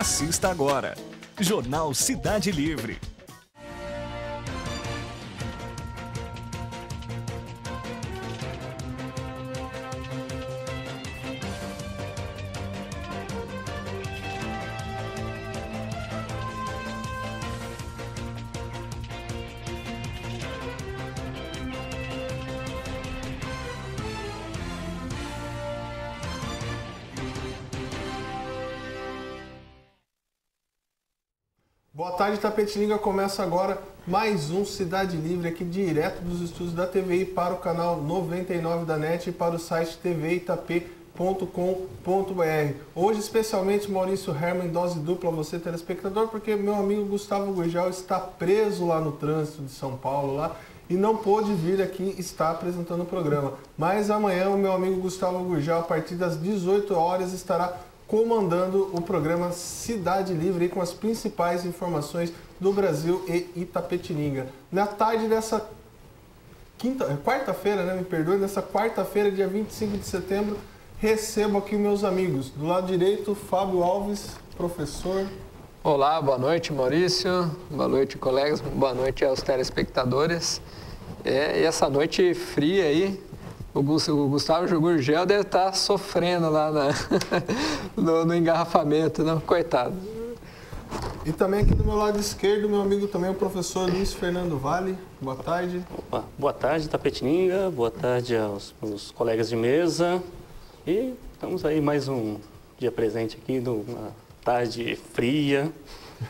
Assista agora. Jornal Cidade Livre. Boa tarde, Itapetininga. Começa agora mais um Cidade Livre aqui direto dos estúdios da TVI para o canal 99 da NET e para o site tvitap.com.br. Hoje, especialmente, Maurício Herman em dose dupla a você, telespectador, porque meu amigo Gustavo Gurgel está preso lá no trânsito de São Paulo lá, e não pôde vir aqui estar apresentando o programa. Mas amanhã o meu amigo Gustavo Gurgel, a partir das 18 horas, estará comandando o programa Cidade Livre com as principais informações do Brasil e Itapetininga. Na tarde dessa quarta-feira, né, me perdoe, nessa quarta-feira, dia 25 de setembro, recebo aqui meus amigos. Do lado direito, Fábio Alves, professor. Olá, boa noite, Maurício. Boa noite, colegas. Boa noite aos telespectadores. E essa noite fria aí, o Gustavo Gurgel deve estar sofrendo lá no engarrafamento, não? Coitado. E também aqui do meu lado esquerdo, meu amigo também, o professor Luiz Fernando Vale. Boa tarde. Opa, boa tarde, Itapetininga. Boa tarde aos colegas de mesa. E estamos aí mais um dia presente aqui, numa tarde fria.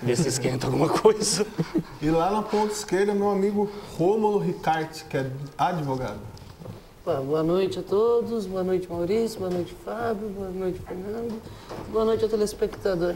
Ver se esquenta alguma coisa. E lá na ponta esquerda, meu amigo Rômulo Ricarte, que é advogado. Boa noite a todos, boa noite Maurício, boa noite Fábio, boa noite Fernando, boa noite ao telespectador.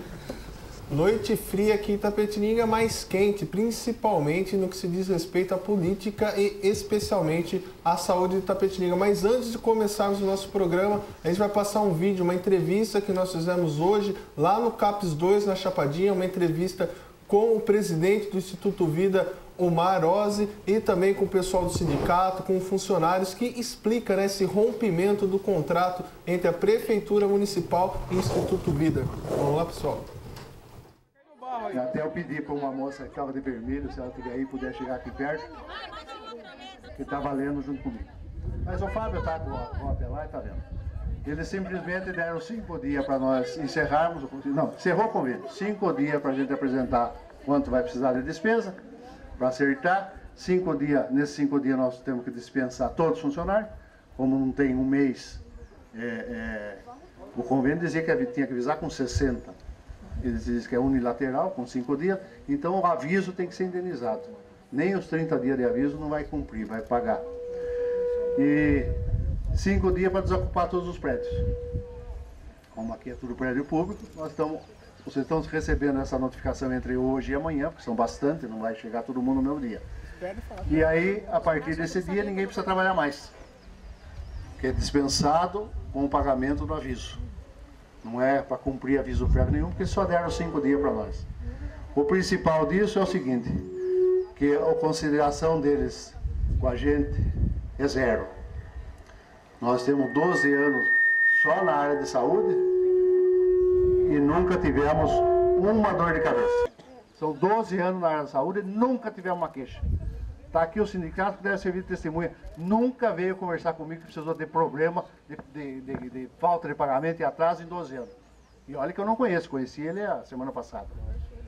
Noite fria aqui em Itapetininga, mais quente, principalmente no que se diz respeito à política e especialmente à saúde de Itapetininga. Mas antes de começarmos o nosso programa, a gente vai passar um vídeo, uma entrevista que nós fizemos hoje lá no CAPES 2, na Chapadinha, uma entrevista com o presidente do Instituto Vida, Omar Ozzi, e também com o pessoal do sindicato, com funcionários, que explica, né, esse rompimento do contrato entre a Prefeitura Municipal e o Instituto Vida. Vamos lá, pessoal. Até eu pedi para uma moça que estava de vermelho, se ela estiver aí, puder chegar aqui perto, que está valendo junto comigo. Mas o Fábio está com a até lá e está vendo. Eles simplesmente deram 5 dias para nós encerrarmos, não, encerrou o convênio, 5 dias para a gente apresentar quanto vai precisar de despesa, para acertar. 5 dias, nesses 5 dias nós temos que dispensar todos os funcionários, como não tem um mês, o convênio dizia que tinha que avisar com 60. Eles dizem que é unilateral, com 5 dias, então o aviso tem que ser indenizado. Nem os 30 dias de aviso não vai cumprir, vai pagar. E 5 dias para desocupar todos os prédios. Como aqui é tudo prédio público, vocês estão recebendo essa notificação entre hoje e amanhã, porque são bastante, não vai chegar todo mundo no mesmo dia. E aí, a partir desse dia, ninguém precisa trabalhar mais. Porque é dispensado com o pagamento do aviso. Não é para cumprir aviso prévio nenhum, porque só deram 5 dias para nós. O principal disso é o seguinte, que a consideração deles com a gente é zero. Nós temos 12 anos só na área de saúde e nunca tivemos uma dor de cabeça. São 12 anos na área da saúde e nunca tivemos uma queixa. Está aqui o sindicato que deve servir de testemunha. Nunca veio conversar comigo que precisou ter problema de falta de pagamento e atraso em 12 anos. E olha que eu não conheci ele a semana passada.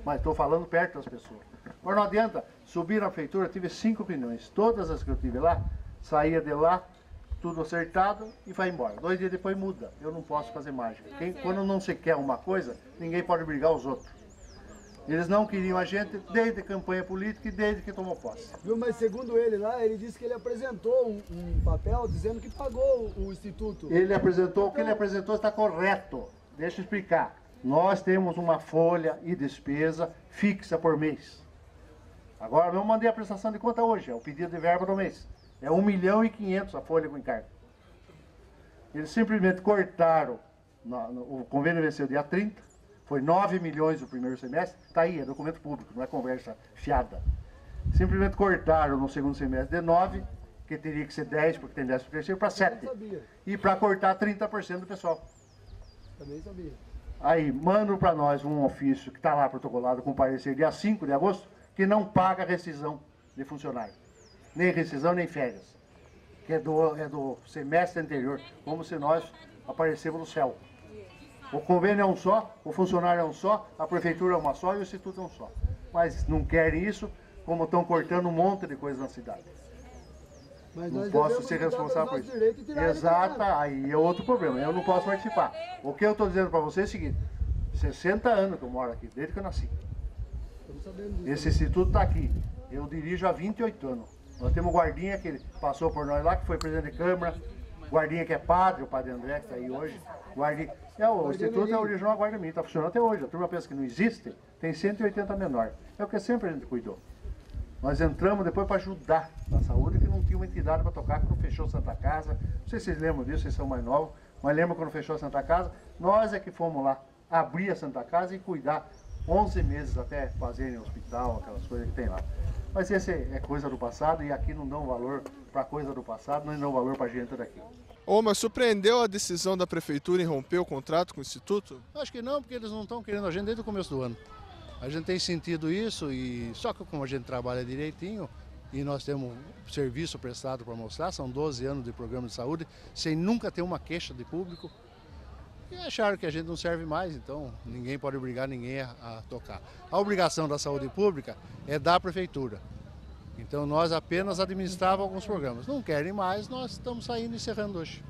Mas estou falando perto das pessoas. Mas não adianta, subir na prefeitura, tive 5 reuniões. Todas as que eu tive lá, saía de lá, tudo acertado e vai embora. 2 dias depois muda. Eu não posso fazer mágica. Quando não se quer uma coisa, ninguém pode brigar os outros. Eles não queriam a gente desde a campanha política e desde que tomou posse. Viu, mas segundo ele lá, ele disse que ele apresentou um papel dizendo que pagou o Instituto. Ele apresentou, o que ele apresentou está correto. Deixa eu explicar. Nós temos uma folha e despesa fixa por mês. Agora, eu mandei a prestação de conta hoje, é o pedido de verba do mês. É 1.500.000 a folha com encargo. Eles simplesmente cortaram, o convênio venceu dia 30, foi 9 milhões o primeiro semestre, está aí, é documento público, não é conversa fiada. Simplesmente cortaram no segundo semestre de 9, que teria que ser 10, porque tem 10 para o terceiro, para 7. E para cortar 30% do pessoal. Também sabia. Aí mandam para nós um ofício que está lá protocolado com parecer dia 5 de agosto, que não paga rescisão de funcionário. Nem rescisão, nem férias. Que é do semestre anterior, como se nós aparecemos no céu. O convênio é um só, o funcionário é um só, a prefeitura é uma só e o instituto é um só. Mas não querem isso, como estão cortando um monte de coisa na cidade. Mas Não nós posso devemos ser lutar responsável por pelos isso. nossos direitos e tirar ele do Exato, cargo. aí é outro problema, eu não posso participar. O que eu estou dizendo para você é o seguinte, 60 anos que eu moro aqui, desde que eu nasci. Estamos sabendo disso. Esse instituto está aqui, eu dirijo há 28 anos. Nós temos o guardinha que ele passou por nós lá, que foi presidente de Câmara, guardinha que é padre, o padre André, que está aí hoje. Guardinha. O instituto é original a guarda minha, está funcionando até hoje. A turma pensa que não existe, tem 180 menores. É o que sempre a gente cuidou. Nós entramos depois para ajudar na saúde, que não tinha uma entidade para tocar, quando fechou Santa Casa. Não sei se vocês lembram disso, vocês são mais novos, mas lembram quando fechou a Santa Casa? Nós é que fomos lá abrir a Santa Casa e cuidar 11 meses até fazerem hospital, aquelas coisas que tem lá. Mas esse é coisa do passado e aqui não dão valor para coisa do passado, não dão valor para a gente daqui. Mas surpreendeu a decisão da prefeitura em romper o contrato com o Instituto? Acho que não, porque eles não estão querendo a gente desde o começo do ano. A gente tem sentido isso, e só que como a gente trabalha direitinho e nós temos serviço prestado para mostrar, são 12 anos de programa de saúde, sem nunca ter uma queixa de público, e acharam que a gente não serve mais, então ninguém pode obrigar ninguém a tocar. A obrigação da saúde pública é da prefeitura. Então nós apenas administrávamos alguns programas. Não querem mais, nós estamos saindo e encerrando hoje.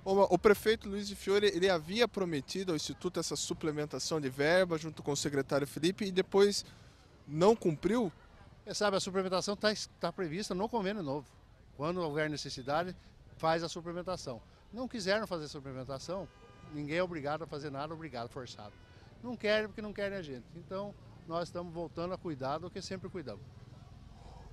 O prefeito Luiz de Fiore, ele havia prometido ao Instituto essa suplementação de verba junto com o secretário Felipe e depois não cumpriu? Sabe, a suplementação está prevista no convênio novo. Quando houver necessidade, faz a suplementação. Não quiseram fazer suplementação, ninguém é obrigado a fazer nada, obrigado, forçado. Não querem porque não querem a gente. Então, nós estamos voltando a cuidar do que sempre cuidamos.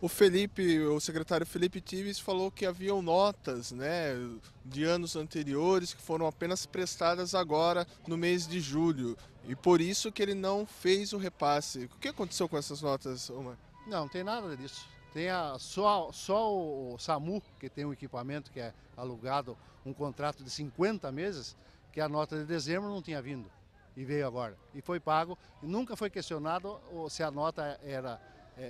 O secretário Felipe Tives falou que haviam notas, né, de anos anteriores que foram apenas prestadas agora no mês de julho e por isso que ele não fez o repasse. O que aconteceu com essas notas, Omar? Não tem nada disso. Tem só o SAMU, que tem um equipamento que é alugado, um contrato de 50 meses, que a nota de dezembro não tinha vindo e veio agora. E foi pago e nunca foi questionado se a nota era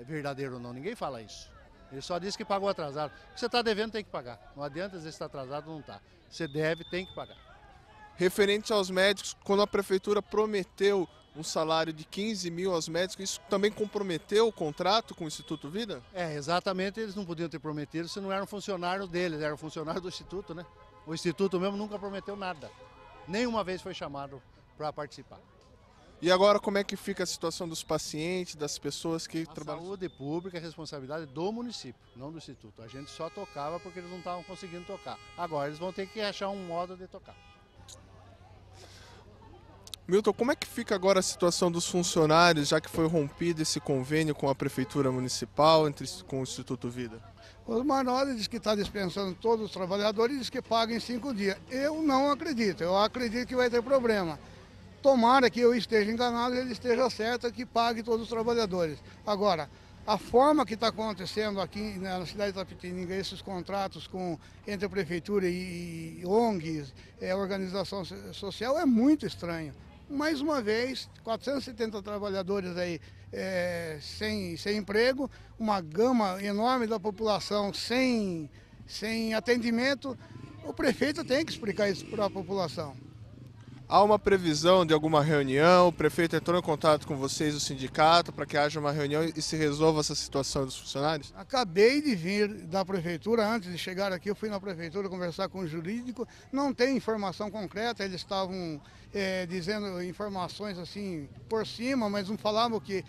verdadeiro ou não, ninguém fala isso. Ele só disse que pagou atrasado. O que você está devendo tem que pagar. Não adianta dizer que está atrasado, não está. Você deve, tem que pagar. Referente aos médicos, quando a prefeitura prometeu um salário de 15 mil aos médicos, isso também comprometeu o contrato com o Instituto Vida? Exatamente, eles não podiam ter prometido se não eram funcionários deles, eram funcionários do Instituto, né? O Instituto mesmo nunca prometeu nada. Nenhuma vez foi chamado para participar. E agora como é que fica a situação dos pacientes, das pessoas que trabalham? A saúde pública é responsabilidade do município, não do Instituto. A gente só tocava porque eles não estavam conseguindo tocar. Agora eles vão ter que achar um modo de tocar. Milton, como é que fica agora a situação dos funcionários, já que foi rompido esse convênio com a Prefeitura Municipal, com o Instituto Vida? Os Manoli diz que está dispensando todos os trabalhadores e diz que paga em 5 dias. Eu não acredito, eu acredito que vai ter problema. Tomara que eu esteja enganado e ele esteja certo, que pague todos os trabalhadores. Agora, a forma que está acontecendo aqui na cidade de Itapetininga, esses contratos entre a Prefeitura e ONGs, organização social, é muito estranho. Mais uma vez, 470 trabalhadores aí sem emprego, uma gama enorme da população sem atendimento. O prefeito tem que explicar isso para a população. Há uma previsão de alguma reunião? O prefeito entrou em contato com vocês, o sindicato, para que haja uma reunião e se resolva essa situação dos funcionários? Acabei de vir da prefeitura, antes de chegar aqui eu fui na prefeitura conversar com o jurídico, não tem informação concreta, eles estavam dizendo informações assim por cima, mas não falavam o que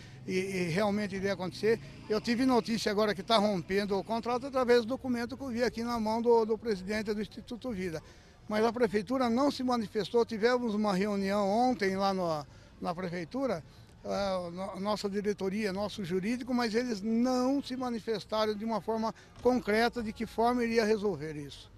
realmente iria acontecer. Eu tive notícia agora que está rompendo o contrato através do documento que eu vi aqui na mão do presidente do Instituto Vida. Mas a prefeitura não se manifestou, tivemos uma reunião ontem lá na prefeitura, nossa diretoria, nosso jurídico, mas eles não se manifestaram de uma forma concreta de que forma iria resolver isso.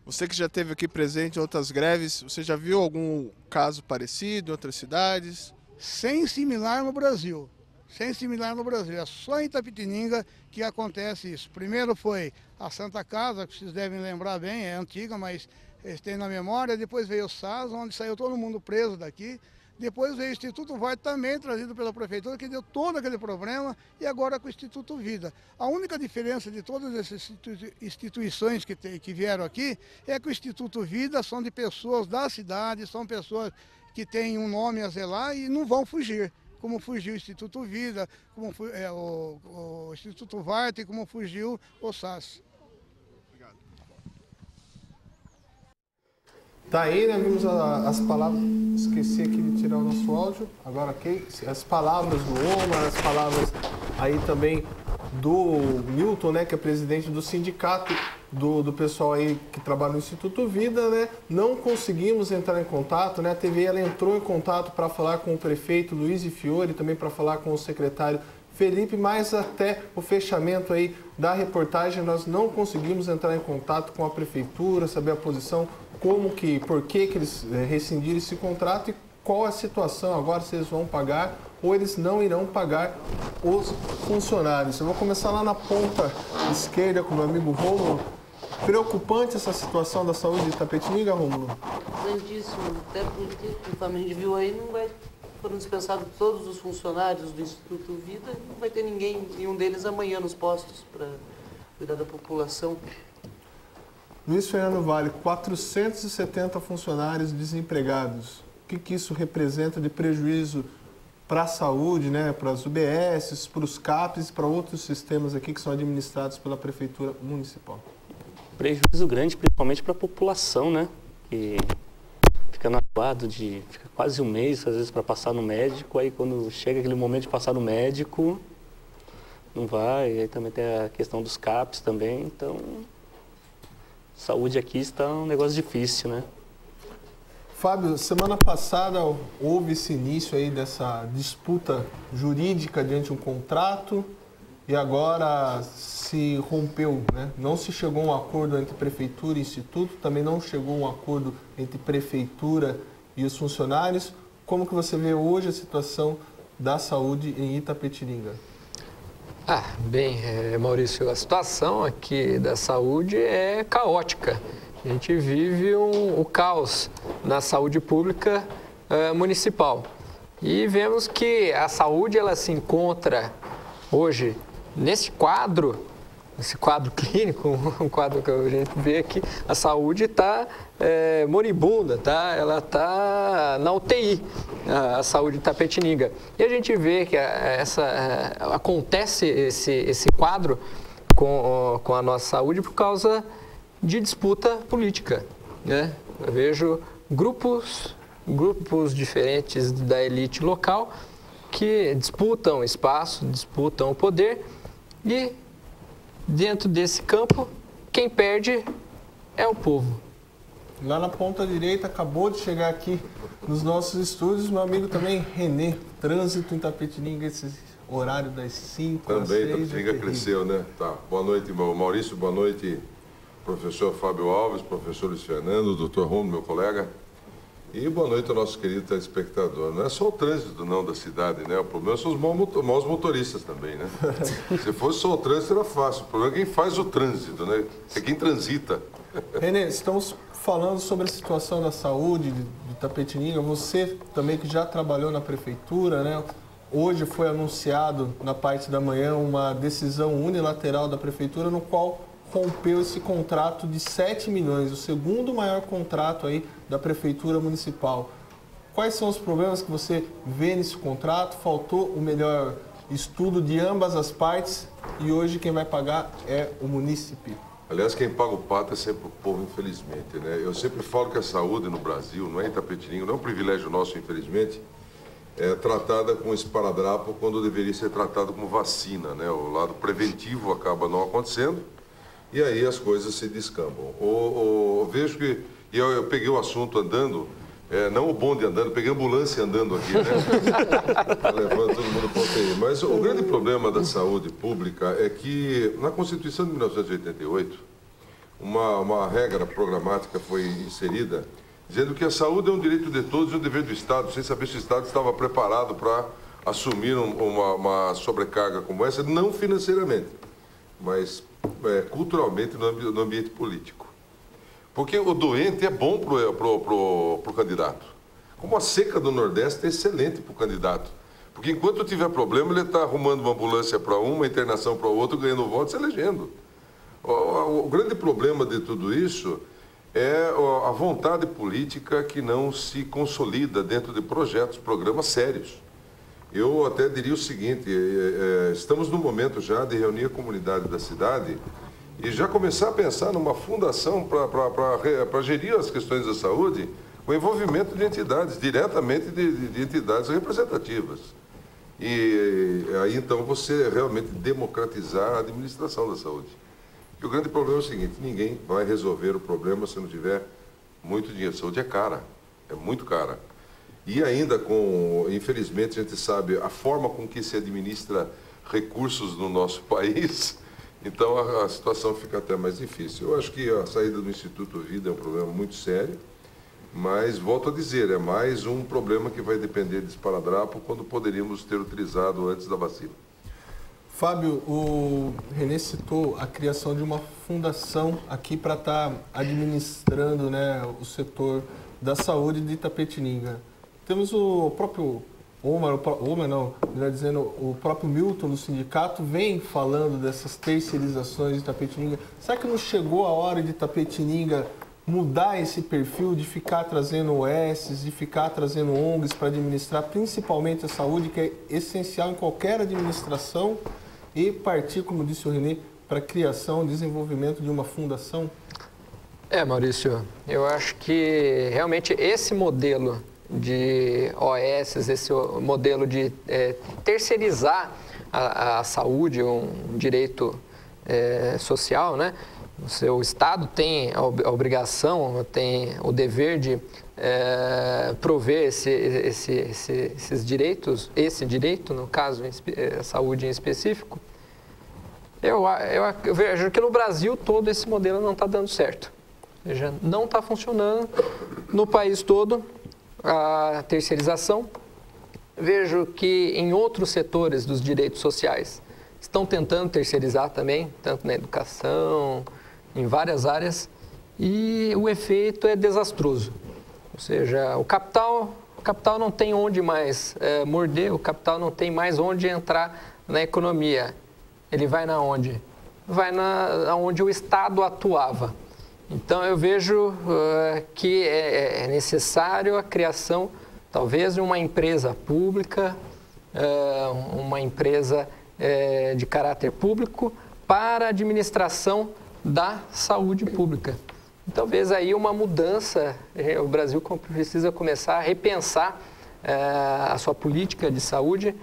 Você que já esteve aqui presente em outras greves, você já viu algum caso parecido em outras cidades? Sem similar no Brasil. Sem similar no Brasil, é só em Itapetininga que acontece isso. Primeiro foi a Santa Casa, que vocês devem lembrar bem, é antiga, mas eles têm na memória, depois veio o SAS, onde saiu todo mundo preso daqui. Depois veio o Instituto Varte, também trazido pela Prefeitura, que deu todo aquele problema, e agora com o Instituto Vida. A única diferença de todas essas instituições que vieram aqui é que o Instituto Vida são de pessoas da cidade, são pessoas que têm um nome a zelar e não vão fugir, como fugiu o Instituto Vida, como o Instituto Varte, como fugiu o SAS. Tá aí, né? Vimos as palavras. Esqueci aqui de tirar o nosso áudio. Agora, ok? As palavras do Omar, as palavras aí também do Milton, né? Que é presidente do sindicato do pessoal aí que trabalha no Instituto Vida, né? Não conseguimos entrar em contato, né? A TVI ela entrou em contato para falar com o prefeito Luiz Fiore, também para falar com o secretário Felipe, mas até o fechamento aí da reportagem nós não conseguimos entrar em contato com a prefeitura, saber a posição, por que eles rescindiram esse contrato e qual a situação agora, se eles vão pagar ou eles não irão pagar os funcionários. Eu vou começar lá na ponta esquerda com o meu amigo Rômulo. Preocupante essa situação da saúde de Itapetininga, Rômulo? Grandíssimo, até porque, conforme a gente viu aí, foram dispensados todos os funcionários do Instituto Vida, não vai ter nenhum deles amanhã nos postos para cuidar da população. Luiz Fernando Vale, 470 funcionários desempregados. O que isso representa de prejuízo para a saúde, né? Para as UBSs, para os CAPs e para outros sistemas aqui que são administrados pela Prefeitura Municipal? Prejuízo grande, principalmente para a população, né? Que fica no aguardo fica quase um mês, às vezes, para passar no médico. Aí, quando chega aquele momento de passar no médico, não vai. E aí também tem a questão dos CAPs também. Então, saúde aqui está um negócio difícil, né? Fábio, semana passada houve esse início aí dessa disputa jurídica diante de um contrato e agora se rompeu, né? Não se chegou a um acordo entre prefeitura e instituto, também não chegou a um acordo entre prefeitura e os funcionários. Como que você vê hoje a situação da saúde em Itapetininga? Maurício, a situação aqui da saúde é caótica. A gente vive o caos na saúde pública municipal. E vemos que a saúde ela se encontra hoje nesse quadro clínico, um quadro que a gente vê aqui, a saúde está moribunda, tá? Ela está na UTI, a saúde de Itapetininga. E a gente vê que acontece esse quadro com a nossa saúde por causa de disputa política, né? Eu vejo grupos diferentes da elite local que disputam espaço, disputam o poder e dentro desse campo, quem perde é o povo. Lá na ponta direita, acabou de chegar aqui nos nossos estúdios, meu amigo também, Renê, trânsito em Itapetininga, esse horário das 5 às 6. Também Itapetininga cresceu, né? Tá. Boa noite, Maurício, boa noite, professor Fábio Alves, professor Luiz Fernando, doutor Romulo, meu colega. E boa noite ao nosso querido telespectador. Não é só o trânsito não da cidade, né? O problema são os maus motoristas também, né? Se fosse só o trânsito era fácil. O problema é quem faz o trânsito, né? É quem transita. Renê, estamos falando sobre a situação da saúde de Itapetininga. Você também que já trabalhou na prefeitura, né? Hoje foi anunciado na parte da manhã uma decisão unilateral da prefeitura no qual rompeu esse contrato de 7 milhões, o segundo maior contrato aí da Prefeitura Municipal. Quais são os problemas que você vê nesse contrato? Faltou o melhor estudo de ambas as partes e hoje quem vai pagar é o munícipe. Aliás, quem paga o pato é sempre o povo, infelizmente, né? Eu sempre falo que a saúde no Brasil, não é em Itapetininga, não é um privilégio nosso, infelizmente, é tratada com esparadrapo quando deveria ser tratada como vacina, né? O lado preventivo acaba não acontecendo. E aí as coisas se descambam. Vejo que... E eu peguei o assunto andando, não o bonde andando, peguei a ambulância andando aqui, né? Levando todo mundo para o UTI. Mas o grande problema da saúde pública é que, na Constituição de 1988, uma regra programática foi inserida, dizendo que a saúde é um direito de todos e um dever do Estado, sem saber se o Estado estava preparado para assumir uma sobrecarga como essa, não financeiramente, mas culturalmente no ambiente político. Porque o doente é bom pro candidato. Como a seca do Nordeste é excelente para o candidato. Porque enquanto tiver problema, ele está arrumando uma ambulância para uma internação para o outro, ganhando votos e elegendo. O grande problema de tudo isso é a vontade política que não se consolida dentro de projetos, programas sérios. Eu até diria o seguinte, estamos no momento já de reunir a comunidade da cidade e já começar a pensar numa fundação para gerir as questões da saúde com envolvimento de entidades, diretamente de entidades representativas. E aí então você realmente democratizar a administração da saúde. E o grande problema é o seguinte, ninguém vai resolver o problema se não tiver muito dinheiro. A saúde é cara, é muito cara. E ainda infelizmente a gente sabe a forma com que se administra recursos no nosso país, então a situação fica até mais difícil. Eu acho que a saída do Instituto Vida é um problema muito sério, mas volto a dizer, é mais um problema que vai depender de esparadrapo quando poderíamos ter utilizado antes da vacina. Fábio, o Renê citou a criação de uma fundação aqui para estar administrando, né, o setor da saúde de Itapetininga. Temos o próprio melhor dizendo, o próprio Milton do sindicato vem falando dessas terceirizações de Itapetininga. Será que não chegou a hora de Itapetininga mudar esse perfil, de ficar trazendo OS, de ficar trazendo ONGs para administrar principalmente a saúde, que é essencial em qualquer administração, e partir, como disse o Renê, para a criação e desenvolvimento de uma fundação? Maurício, eu acho que realmente esse modelo de OS, esse modelo de terceirizar a saúde, um direito social, né? O Estado tem a obrigação, tem o dever de prover esses direitos, esse direito, no caso, a saúde em específico. Eu vejo que no Brasil todo esse modelo não está dando certo. Ou seja, não está funcionando no país todo a terceirização. Vejo que em outros setores dos direitos sociais estão tentando terceirizar também, tanto na educação, em várias áreas, e o efeito é desastroso. Ou seja, o capital não tem onde mais morder, o capital não tem mais onde entrar na economia. Ele vai na onde? Vai onde o Estado atuava. Então eu vejo que é necessário a criação, talvez, de uma empresa pública, uma empresa de caráter público para a administração da saúde pública. Talvez aí uma mudança, o Brasil precisa começar a repensar a sua política de saúde,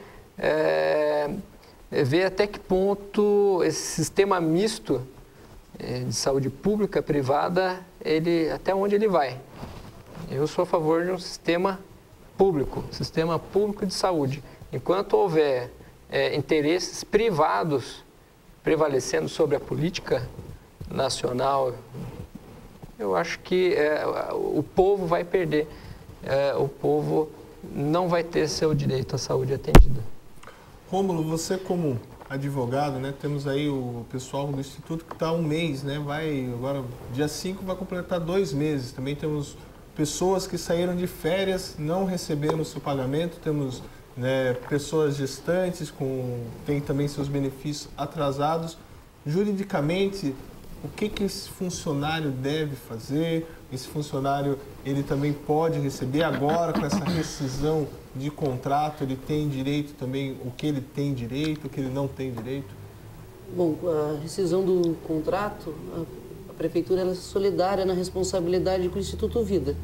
ver até que ponto esse sistema misto de saúde pública, privada, até onde ele vai. Eu sou a favor de um sistema público de saúde. Enquanto houver interesses privados prevalecendo sobre a política nacional, eu acho que o povo vai perder, o povo não vai ter seu direito à saúde atendido. Rômulo, você como advogado, né, temos aí o pessoal do Instituto que está há um mês, né, agora dia 5 vai completar 2 meses. Também temos pessoas que saíram de férias, não receberam o seu pagamento, temos pessoas gestantes, tem também seus benefícios atrasados. Juridicamente, o que esse funcionário deve fazer? Esse funcionário, ele também pode receber agora com essa rescisão de contrato, ele tem direito também, o que ele tem direito, o que ele não tem direito? Bom, a rescisão do contrato, a Prefeitura é solidária na responsabilidade com o Instituto Vida.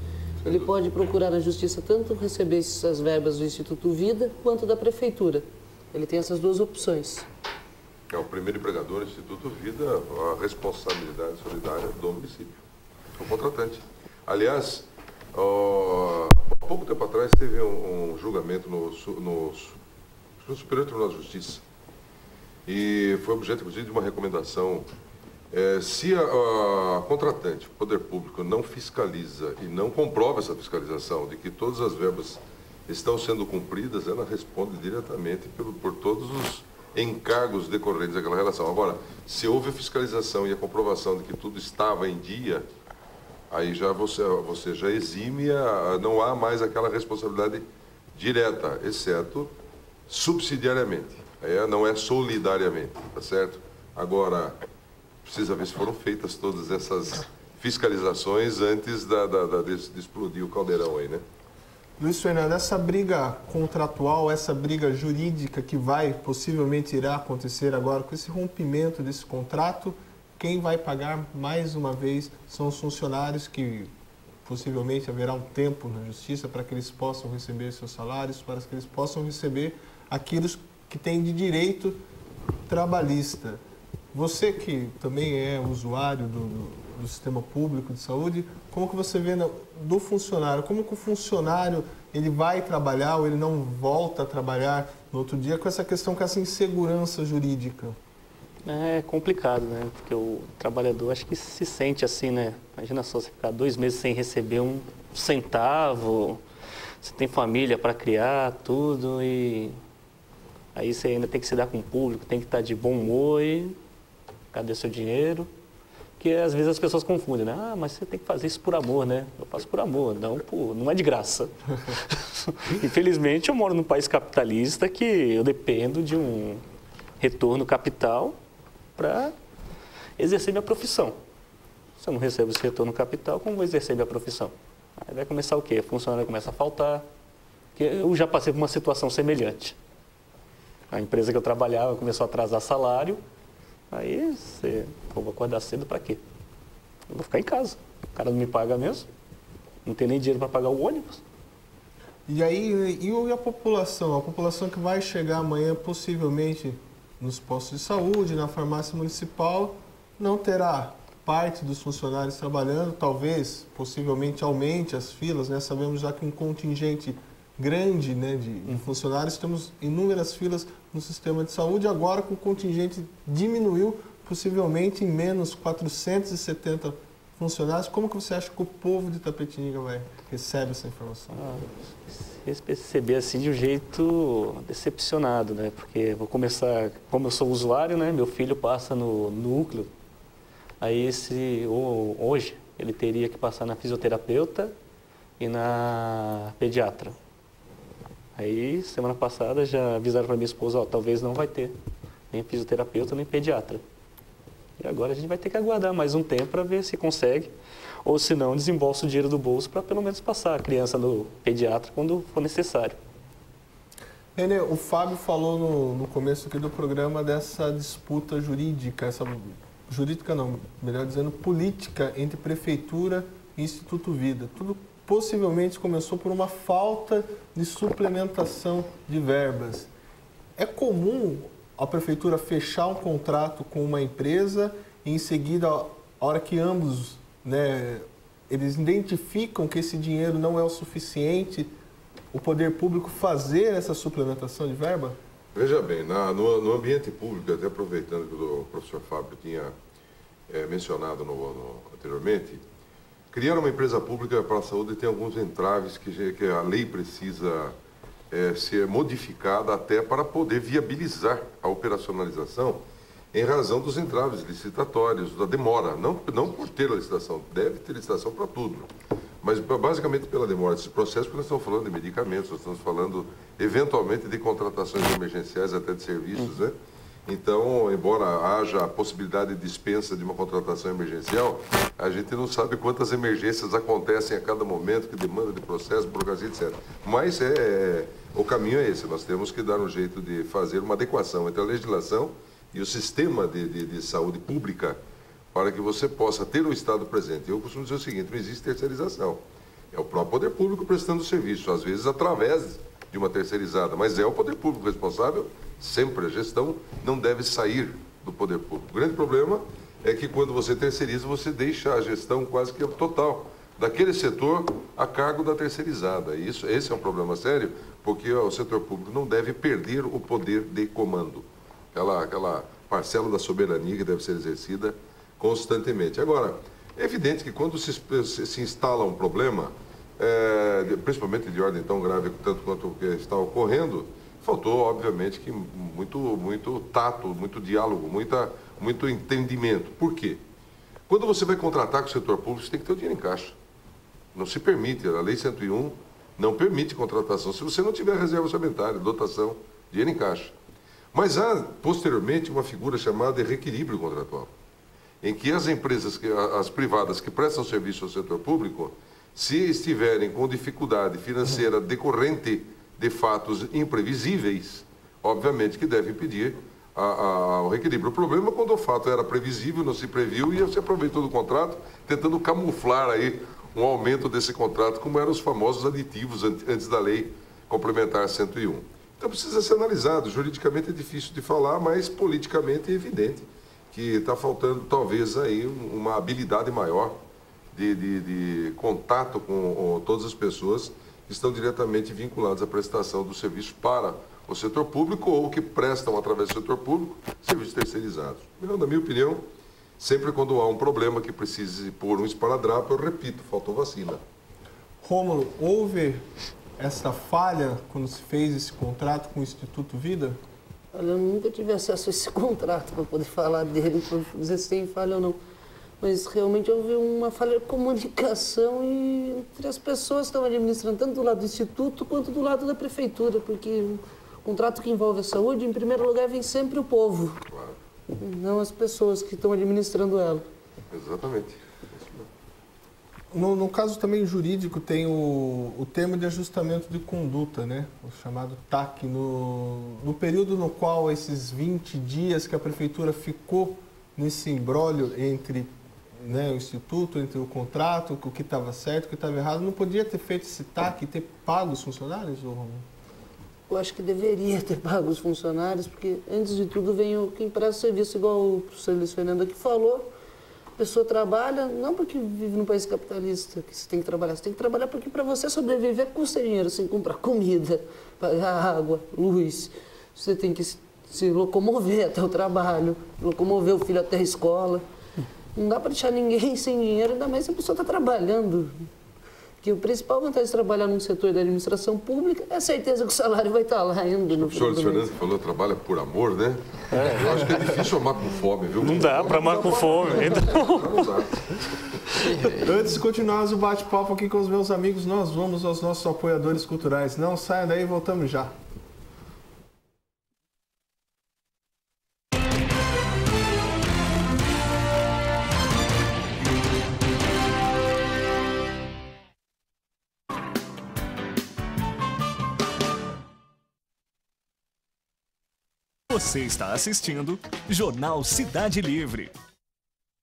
Ele pode procurar na Justiça tanto receber essas verbas do Instituto Vida quanto da Prefeitura. Ele tem essas duas opções. O primeiro empregador do Instituto Vida, a responsabilidade solidária do município, o contratante. Aliás, há pouco tempo atrás teve um julgamento no Superior Tribunal de Justiça e foi objeto, inclusive, de uma recomendação. Se a contratante, o poder público, não fiscaliza e não comprova essa fiscalização de que todas as verbas estão sendo cumpridas, ela responde diretamente por todos os encargos decorrentes daquela relação. Agora, se houve a fiscalização e a comprovação de que tudo estava em dia, Aí já você já exime, não há mais aquela responsabilidade direta, exceto subsidiariamente. Não é solidariamente, tá certo? Agora, precisa ver se foram feitas todas essas fiscalizações antes de explodir o caldeirão aí, né? Luiz Fernando, essa briga contratual, essa briga jurídica que possivelmente irá acontecer agora com esse rompimento desse contrato, quem vai pagar mais uma vez são os funcionários, que possivelmente haverá um tempo na justiça para que eles possam receber seus salários, para que eles possam receber aquilo que têm de direito trabalhista. Você que também é usuário do sistema público de saúde, como que você vê do funcionário? Como que o funcionário ele vai trabalhar ou ele não volta a trabalhar no outro dia com essa questão, com essa insegurança jurídica? É complicado, né? Porque o trabalhador acho que se sente assim, né? Imagina só você ficar 2 meses sem receber um centavo, você tem família para criar, tudo, e aí você ainda tem que se dar com o público, tem que estar de bom humor e cadê seu dinheiro? Porque às vezes as pessoas confundem, né? Ah, mas você tem que fazer isso por amor, né? Eu faço por amor, não é de graça. Infelizmente eu moro num país capitalista que eu dependo de um retorno capital para exercer minha profissão. Se eu não recebo esse retorno capital, como vou exercer minha profissão? Aí vai começar o quê? O funcionário começa a faltar. Porque eu já passei por uma situação semelhante. A empresa que eu trabalhava começou a atrasar salário. Aí eu vou acordar cedo para quê? Eu vou ficar em casa. O cara não me paga mesmo. Não tem nem dinheiro para pagar o ônibus. E aí, e a população? A população que vai chegar amanhã, possivelmente, nos postos de saúde, na farmácia municipal, não terá parte dos funcionários trabalhando, talvez, possivelmente, aumente as filas, né? Sabemos já que um contingente grande, né, de funcionários, temos inúmeras filas no sistema de saúde, agora com o contingente diminuiu, possivelmente em menos 470 funcionários. Como que você acha que o povo de Itapetininga recebe essa informação? Receber assim de um jeito decepcionado, né? Porque vou começar, como eu sou usuário, né? Meu filho passa no núcleo, aí hoje ele teria que passar na fisioterapeuta e na pediatra. Aí semana passada já avisaram para minha esposa, talvez não vai ter nem fisioterapeuta nem pediatra. E agora a gente vai ter que aguardar mais um tempo para ver se consegue, ou se não, desembolsa o dinheiro do bolso para pelo menos passar a criança no pediatra quando for necessário. Renê, o Fábio falou no começo aqui do programa dessa disputa jurídica, jurídica não, melhor dizendo, política entre Prefeitura e Instituto Vida. Tudo possivelmente começou por uma falta de suplementação de verbas. É comum a Prefeitura fechar um contrato com uma empresa e em seguida, a hora que ambos, né, eles identificam que esse dinheiro não é o suficiente, o poder público fazer essa suplementação de verba? Veja bem, no ambiente público, até aproveitando que o professor Fábio tinha mencionado anteriormente, criar uma empresa pública para a saúde tem alguns entraves que a lei precisa ser modificada até para poder viabilizar a operacionalização em razão dos entraves licitatórios, da demora, não por ter a licitação, deve ter licitação para tudo, mas basicamente pela demora desse processo, porque nós estamos falando de medicamentos, nós estamos falando eventualmente de contratações emergenciais, até de serviços, né? Então, embora haja a possibilidade de dispensa de uma contratação emergencial, a gente não sabe quantas emergências acontecem a cada momento, que demanda de processo, burocracia, etc. Mas o caminho é esse, nós temos que dar um jeito de fazer uma adequação entre a legislação e o sistema de saúde pública para que você possa ter o Estado presente. Eu costumo dizer o seguinte, não existe terceirização. É o próprio poder público prestando serviço, às vezes através de uma terceirizada, mas é o poder público responsável. Sempre a gestão não deve sair do poder público. O grande problema é que quando você terceiriza, você deixa a gestão quase que total daquele setor a cargo da terceirizada. E esse é um problema sério, porque o setor público não deve perder o poder de comando. Aquela parcela da soberania que deve ser exercida constantemente. Agora, é evidente que quando se instala um problema, principalmente de ordem tão grave tanto quanto o que está ocorrendo, faltou, obviamente, que muito tato, muito diálogo, muito entendimento. Por quê? Quando você vai contratar com o setor público, você tem que ter o dinheiro em caixa. Não se permite, a Lei 101 não permite contratação se você não tiver reserva orçamentária, dotação, dinheiro em caixa. Mas há, posteriormente, uma figura chamada de reequilíbrio contratual, em que as empresas, as privadas que prestam serviço ao setor público, se estiverem com dificuldade financeira decorrente de fatos imprevisíveis, obviamente que devem pedir o reequilíbrio. O problema é quando o fato era previsível, não se previu e se aproveitou do contrato, tentando camuflar aí um aumento desse contrato, como eram os famosos aditivos antes da Lei Complementar 101. Então precisa ser analisado. Juridicamente é difícil de falar, mas politicamente é evidente que está faltando talvez aí uma habilidade maior de contato com todas as pessoas que estão diretamente vinculadas à prestação do serviço para o setor público ou que prestam através do setor público serviços terceirizados. Na minha opinião, sempre quando há um problema que precise pôr um esparadrapo, eu repito, faltou vacina. Rômulo, houve essa falha quando se fez esse contrato com o Instituto Vida? Olha, eu nunca tive acesso a esse contrato para poder falar dele, para dizer se tem falha ou não. Mas realmente houve uma falha de comunicação entre as pessoas que estão administrando, tanto do lado do Instituto quanto do lado da Prefeitura, porque um contrato que envolve a saúde, em primeiro lugar, vem sempre o povo, não as pessoas que estão administrando ela. Exatamente. No caso também jurídico tem o termo de ajustamento de conduta, né? O chamado TAC, no período no qual esses 20 dias que a Prefeitura ficou nesse imbróglio entre o Instituto, entre o contrato, o que estava certo, o que estava errado, não podia ter feito esse TAC e ter pago os funcionários, Romulo? Eu acho que deveria ter pago os funcionários, porque antes de tudo vem quem presta serviço, igual o professor Luiz Fernando aqui falou. A pessoa trabalha, não porque vive num país capitalista, que você tem que trabalhar. Você tem que trabalhar porque para você sobreviver custa dinheiro. Você tem que comprar comida, pagar água, luz. Você tem que se locomover até o trabalho, locomover o filho até a escola. Não dá para deixar ninguém sem dinheiro, ainda mais se a pessoa está trabalhando. Porque a principal vantagem de trabalhar num setor da administração pública é a certeza que o salário vai estar lá indo no final do mês. O senhor Luiz Fernando falou, trabalha por amor, né? Eu acho que é difícil amar com fome, viu? Não dá para amar com fome. Não dá. Antes de continuarmos o bate-papo aqui com os meus amigos, nós vamos aos nossos apoiadores culturais. Não saia daí, voltamos já. Você está assistindo Jornal Cidade Livre.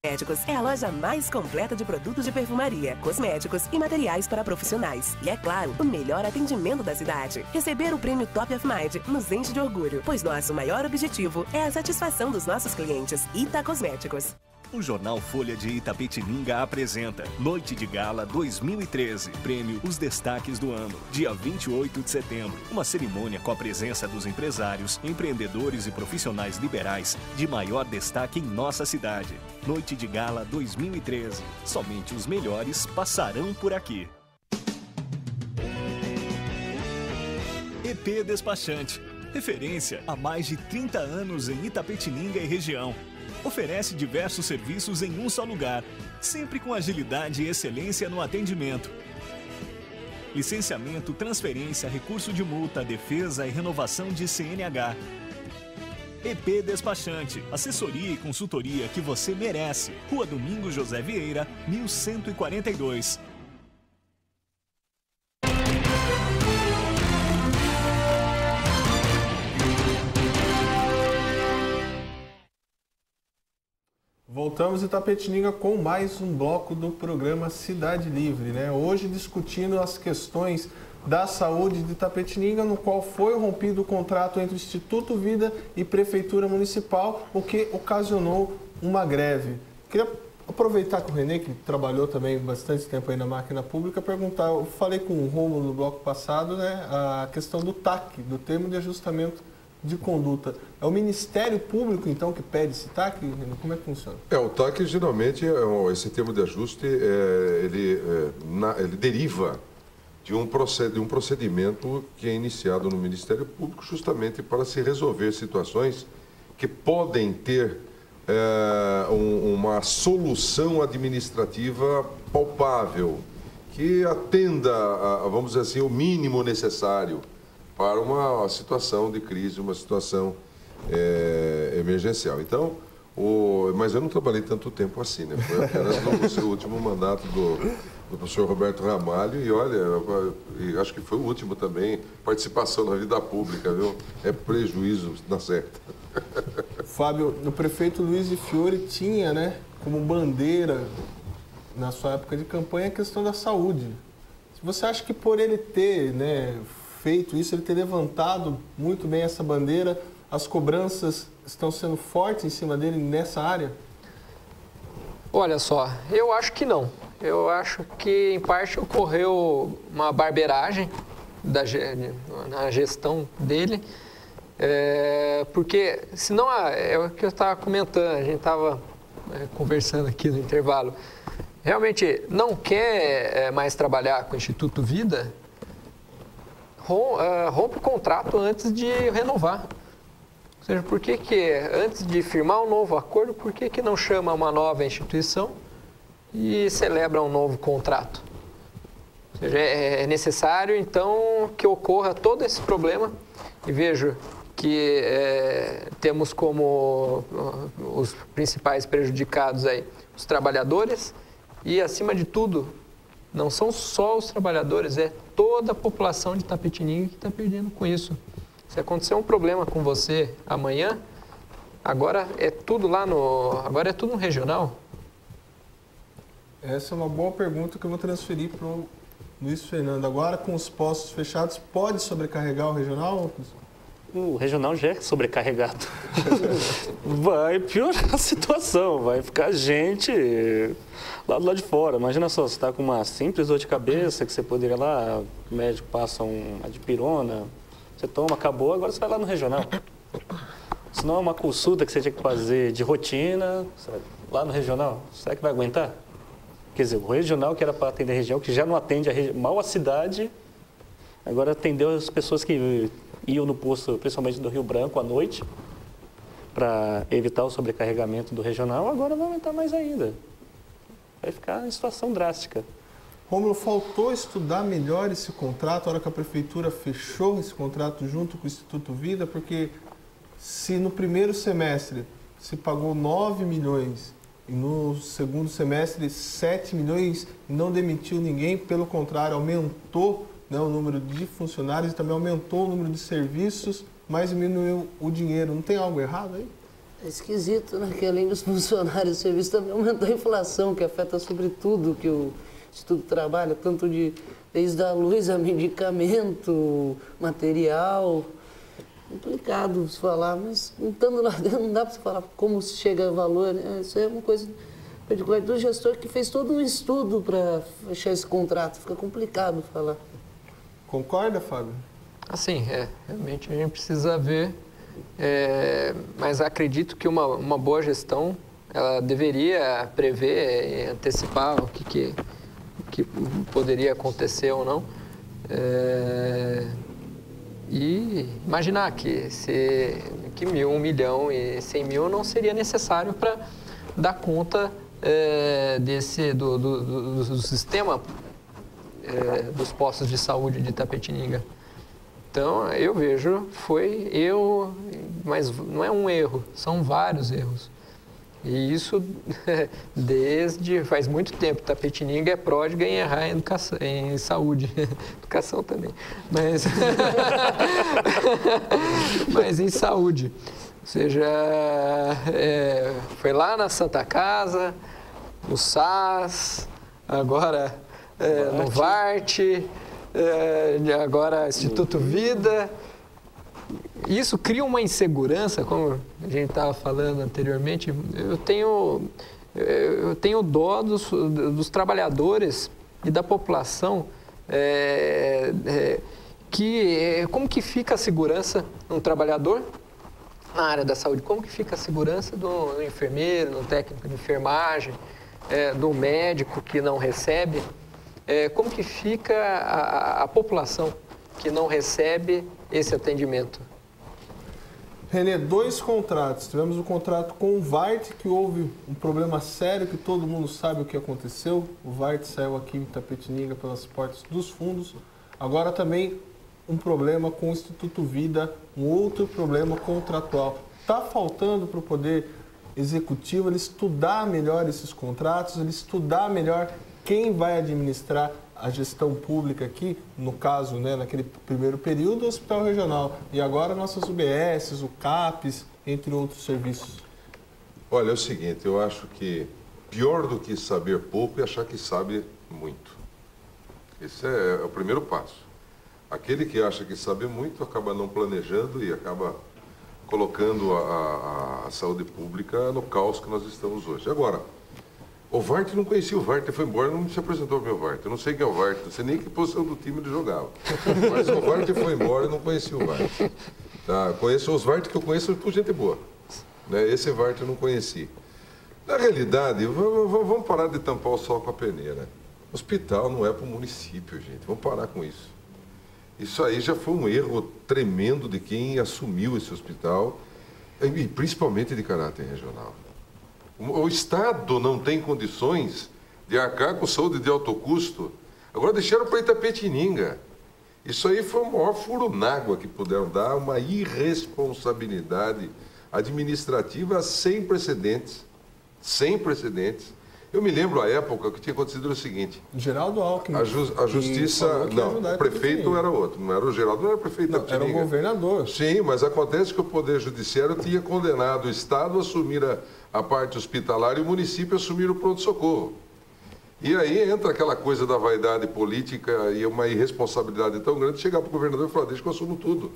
Cosméticos é a loja mais completa de produtos de perfumaria, cosméticos e materiais para profissionais. E é claro, o melhor atendimento da cidade. Receber o prêmio Top of Mind nos enche de orgulho, pois nosso maior objetivo é a satisfação dos nossos clientes. Ita Cosméticos. O Jornal Folha de Itapetininga apresenta Noite de Gala 2013. Prêmio Os Destaques do Ano. Dia 28 de setembro. Uma cerimônia com a presença dos empresários, empreendedores e profissionais liberais de maior destaque em nossa cidade. Noite de Gala 2013. Somente os melhores passarão por aqui. EP Despachante. Referência há mais de 30 anos em Itapetininga e região. Oferece diversos serviços em um só lugar, sempre com agilidade e excelência no atendimento. Licenciamento, transferência, recurso de multa, defesa e renovação de CNH. EP Despachante, assessoria e consultoria que você merece. Rua Domingos José Vieira, 1142. Voltamos em Itapetininga com mais um bloco do programa Cidade Livre, né? Hoje discutindo as questões da saúde de Itapetininga, no qual foi rompido o contrato entre o Instituto Vida e Prefeitura Municipal, o que ocasionou uma greve. Queria aproveitar que o Renê, que trabalhou também bastante tempo aí na máquina pública, perguntar, eu falei com o Rômulo no bloco passado, né, a questão do TAC, do termo de ajustamento de conduta. É o Ministério Público, então, que pede esse TAC? Como é que funciona? O TAC, geralmente, esse termo de ajuste, ele deriva de um procedimento que é iniciado no Ministério Público justamente para se resolver situações que podem ter uma solução administrativa palpável, que atenda, vamos dizer assim, o mínimo necessário para uma situação de crise, uma situação emergencial. Então, mas eu não trabalhei tanto tempo assim, né? Foi apenas no último mandato do professor Roberto Ramalho e olha, acho que foi o último também, participação na vida pública, viu? É prejuízo na certa. Fábio, o prefeito Luiz de Fiore tinha, né, como bandeira na sua época de campanha a questão da saúde. Você acha que por ele ter, né, feito isso, ele ter levantado muito bem essa bandeira, as cobranças estão sendo fortes em cima dele nessa área? Olha só, eu acho que não. Eu acho que, em parte, ocorreu uma barbeiragem na gestão dele, porque, senão, é o que eu estava comentando, a gente estava conversando aqui no intervalo, realmente não quer mais trabalhar com o Instituto Vida, rompe o contrato antes de renovar. Ou seja, por que antes de firmar um novo acordo, por que não chama uma nova instituição e celebra um novo contrato? Ou seja, é necessário, então, que ocorra todo esse problema, e vejo que temos como os principais prejudicados aí os trabalhadores e, acima de tudo, não são só os trabalhadores, é toda a população de Itapetininga que está perdendo com isso. Se acontecer um problema com você amanhã, agora é tudo no regional? Essa é uma boa pergunta que eu vou transferir para o Luiz Fernando. Agora, com os postos fechados, pode sobrecarregar o regional? O regional já é sobrecarregado. Vai piorar a situação, vai ficar gente lá do lado de fora. Imagina só, você está com uma simples dor de cabeça, que você poderia lá, o médico passa uma dipirona, você toma, acabou, agora você vai lá no regional. Se não é uma consulta que você tinha que fazer de rotina, sabe, lá no regional, será que vai aguentar? Quer dizer, o regional, que era para atender a região, que já não atende mal a cidade, agora atendeu as pessoas que iam no posto, principalmente do Rio Branco, à noite, para evitar o sobrecarregamento do regional, agora vai aumentar mais ainda. Vai ficar em situação drástica. Rômulo, faltou estudar melhor esse contrato, a hora que a prefeitura fechou esse contrato junto com o Instituto Vida, porque se no primeiro semestre se pagou 9 milhões e no segundo semestre 7 milhões e não demitiu ninguém, pelo contrário, aumentou, né, o número de funcionários e também aumentou o número de serviços, mas diminuiu o dinheiro. Não tem algo errado aí? É esquisito, né? Que além dos funcionários, o serviço também aumentou a inflação, que afeta sobretudo que o Instituto trabalha, tanto desde a luz a medicamento, material. Complicado se falar, mas estando lá dentro não dá para você falar como se chega a valor, né? Isso é uma coisa particular do gestor que fez todo um estudo para fechar esse contrato. Fica complicado falar. Concorda, Fábio? Assim, realmente a gente precisa ver, mas acredito que uma boa gestão, ela deveria prever e antecipar o que poderia acontecer ou não. E imaginar que 1 milhão e 100 mil não seria necessário para dar conta do sistema dos postos de saúde de Itapetininga. Então, eu vejo, mas não é um erro, são vários erros. E isso faz muito tempo. Itapetininga é pródiga em errar em saúde, educação também, mas em saúde. Ou seja, foi lá na Santa Casa, no SAS, agora no VART, agora Instituto Vida. Isso cria uma insegurança, como a gente estava falando anteriormente. Eu tenho dó dos trabalhadores e da população. Como que fica a segurança de um trabalhador na área da saúde? Como que fica a segurança do enfermeiro, do técnico de enfermagem, do médico que não recebe? Como que fica a população que não recebe esse atendimento? Renê, 2 contratos. Tivemos o contrato com o Vart, que houve um problema sério, que todo mundo sabe o que aconteceu. O Vart saiu aqui em Itapetininga pelas portas dos fundos. Agora também um problema com o Instituto Vida, um outro problema contratual. Está faltando para o Poder Executivo ele estudar melhor esses contratos, ele estudar melhor quem vai administrar a gestão pública aqui, no caso, né, naquele primeiro período, o Hospital Regional. E agora nossas UBSs, o CAPES, entre outros serviços. Olha, é o seguinte, eu acho que pior do que saber pouco é achar que sabe muito. Esse é o primeiro passo. Aquele que acha que sabe muito acaba não planejando e acaba colocando a saúde pública no caos que nós estamos hoje. Agora, o Vart não conhecia o Vart, ele foi embora, não se apresentou ao meu Vart. Eu não sei quem é o Vart, não sei nem que posição do time ele jogava. Mas o Vart foi embora e não conhecia o Vart. Tá? Conheço os Vart que eu conheço por gente boa. Né? Esse Vart eu não conheci. Na realidade, vamos parar de tampar o sol com a peneira. Hospital não é para o município, gente. Vamos parar com isso. Isso aí já foi um erro tremendo de quem assumiu esse hospital, e principalmente de caráter regional. O Estado não tem condições de arcar com saúde de alto custo. Agora deixaram para Itapetininga. Isso aí foi o maior furo n'água que puderam dar, uma irresponsabilidade administrativa sem precedentes. Sem precedentes. Eu me lembro a época que tinha acontecido o seguinte. Geraldo Alckmin. A justiça... Não, o prefeito era outro. Não era o Geraldo, não era o prefeito. Não, era o governador. Sim, mas acontece que o Poder Judiciário tinha condenado o Estado a assumir a parte hospitalar e o município a assumir o pronto-socorro. E aí entra aquela coisa da vaidade política e uma irresponsabilidade tão grande de chegar para o governador e falar, deixa que eu assumo tudo.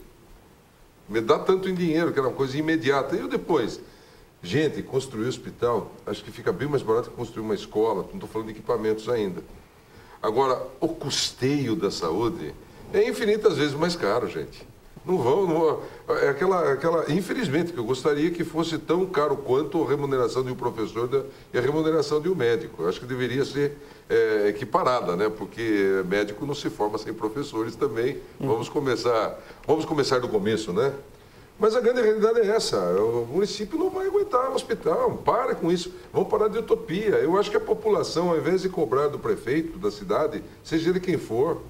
Me dá tanto em dinheiro, que era uma coisa imediata. E depois... Gente, construir hospital, acho que fica bem mais barato que construir uma escola, não estou falando de equipamentos ainda. Agora, o custeio da saúde é infinitas vezes mais caro, gente. Não vão é aquela, infelizmente, que eu gostaria que fosse tão caro quanto a remuneração de um professor e a remuneração de um médico. Eu acho que deveria ser equiparada, né? Porque médico não se forma sem professores também. Vamos começar do começo, né? Mas a grande realidade é essa, o município não vai aguentar o hospital, para com isso, vamos parar de utopia. Eu acho que a população, ao invés de cobrar do prefeito da cidade, seja ele quem for,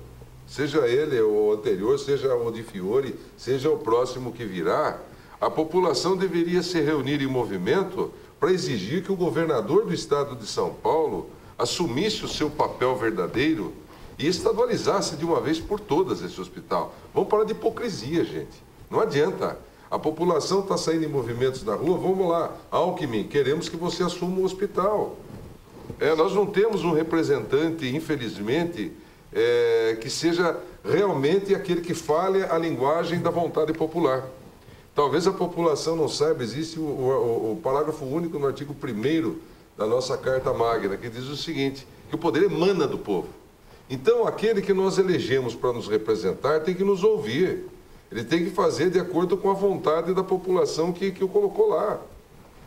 seja ele o anterior, seja o de Fiore, seja o próximo que virá, a população deveria se reunir em movimento para exigir que o governador do estado de São Paulo assumisse o seu papel verdadeiro e estadualizasse de uma vez por todas esse hospital. Vamos parar de hipocrisia, gente. Não adianta. A população está saindo em movimentos na rua, vamos lá, Alckmin, queremos que você assuma o hospital. Nós não temos um representante, infelizmente, que seja realmente aquele que fale a linguagem da vontade popular. Talvez a população não saiba, existe o parágrafo único no artigo 1º da nossa Carta Magna, que diz o seguinte, que o poder emana do povo. Então, aquele que nós elegemos para nos representar tem que nos ouvir. Ele tem que fazer de acordo com a vontade da população que o colocou lá.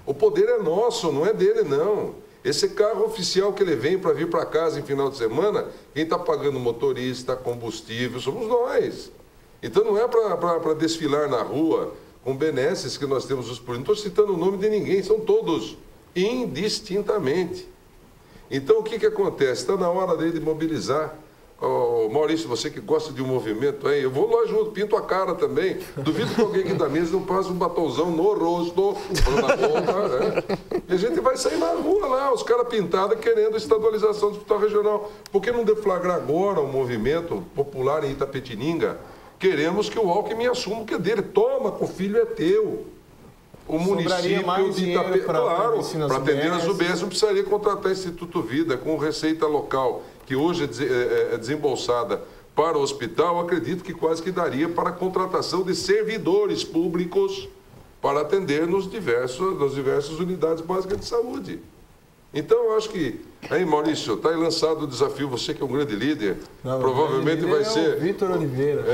O poder é nosso, não é dele, não. Esse carro oficial que ele vem para vir para casa em final de semana, quem está pagando motorista, combustível, somos nós. Então não é para desfilar na rua com benesses que nós temos os políticos. Não estou citando o nome de ninguém, são todos, indistintamente. Então o que acontece? Está na hora dele de mobilizar. Maurício, você que gosta de um movimento aí, eu vou lá junto, pinto a cara também. Duvido que alguém aqui da mesa não passe um batonzão no rosto, na boca, né? E a gente vai sair na rua lá, os caras pintados querendo estadualização do hospital regional. Por que não deflagrar agora um movimento popular em Itapetininga? Queremos que o Alckmin assuma o que é dele. Toma, o filho é teu. O município de Itapetininga, claro, para atender as UBS, não precisaria contratar Instituto Vida com receita local, que hoje é desembolsada para o hospital, acredito que quase que daria para a contratação de servidores públicos para atender nas diversas unidades básicas de saúde. Então, eu acho que, hein, Maurício, está aí lançado o desafio, você que é um grande líder, provavelmente vai ser... O Vitor Oliveira.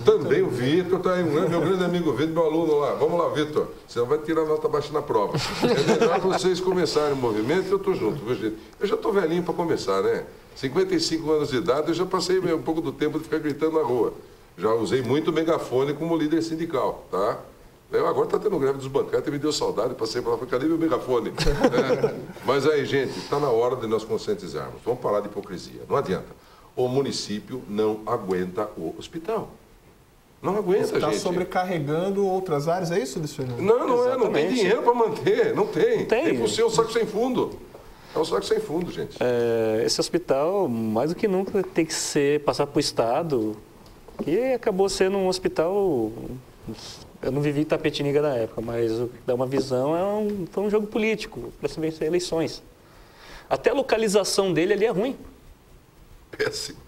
Também o Vitor, está aí, meu grande amigo Vitor, meu aluno lá. Vamos lá, Vitor, você vai tirar nota baixa na prova. É melhor vocês começarem o movimento, eu estou junto, viu, gente? Eu já estou velhinho para começar, né? 55 anos de idade, eu já passei um pouco do tempo de ficar gritando na rua. Já usei muito megafone como líder sindical, tá? Agora está tendo greve dos bancários, me deu saudade, passei para lá, falei, cadê meu megafone? Mas aí, gente, está na hora de nós conscientizarmos. Vamos parar de hipocrisia. Não adianta. O município não aguenta o hospital. Não aguenta, gente. Está sobrecarregando outras áreas, é isso, Luiz Fernando? Não tem dinheiro para manter, não tem. Tem por ser um saco sem fundo. É um saco sem fundo, gente. Esse hospital, mais do que nunca, tem que passar para o Estado, que acabou sendo um hospital... Eu não vivi Itapetininga na época, mas o que dá uma visão foi um jogo político, para se vencer eleições. Até a localização dele ali é ruim. Péssimo.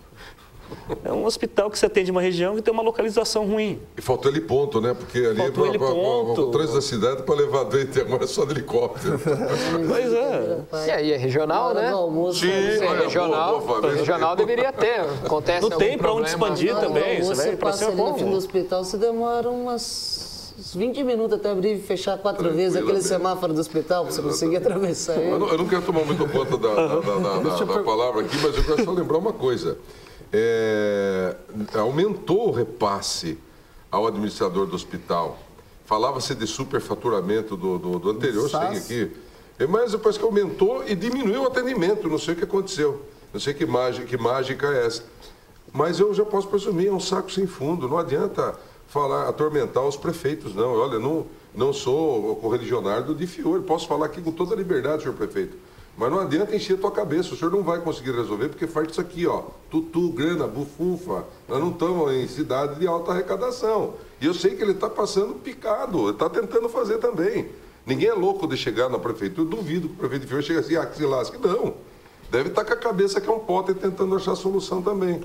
É um hospital que você atende uma região que tem uma localização ruim. E faltou heliponto, né? Porque ali é o trânsito da cidade para levar doente agora é só de helicóptero. Pois é. E é regional, né? Sim, regional deveria ter. Acontece não tem para onde expandir também. Você passa ali no fim do hospital, você demora uns 20 minutos até abrir e fechar 4 vezes aquele semáforo do hospital para você conseguir atravessar ele. Eu não quero tomar muito conta da palavra aqui, mas eu quero só lembrar uma coisa. Aumentou o repasse ao administrador do hospital. Falava-se de superfaturamento do anterior, sei aqui. Mas parece que aumentou e diminuiu o atendimento. Não sei o que aconteceu. Não sei que mágica é essa. Mas eu já posso presumir, é um saco sem fundo. Não adianta atormentar os prefeitos, não. Olha, não sou correligionário de Fiore. Posso falar aqui com toda a liberdade, senhor prefeito. Mas não adianta encher a tua cabeça, o senhor não vai conseguir resolver, porque faz isso aqui, ó, tutu, grana, bufunfa, nós não estamos em cidade de alta arrecadação. E eu sei que ele está passando picado, ele está tentando fazer também. Ninguém é louco de chegar na prefeitura, eu duvido que o prefeito de Fiore chegue assim, que se lasque, não. Deve estar com a cabeça que é um pote tentando achar solução também.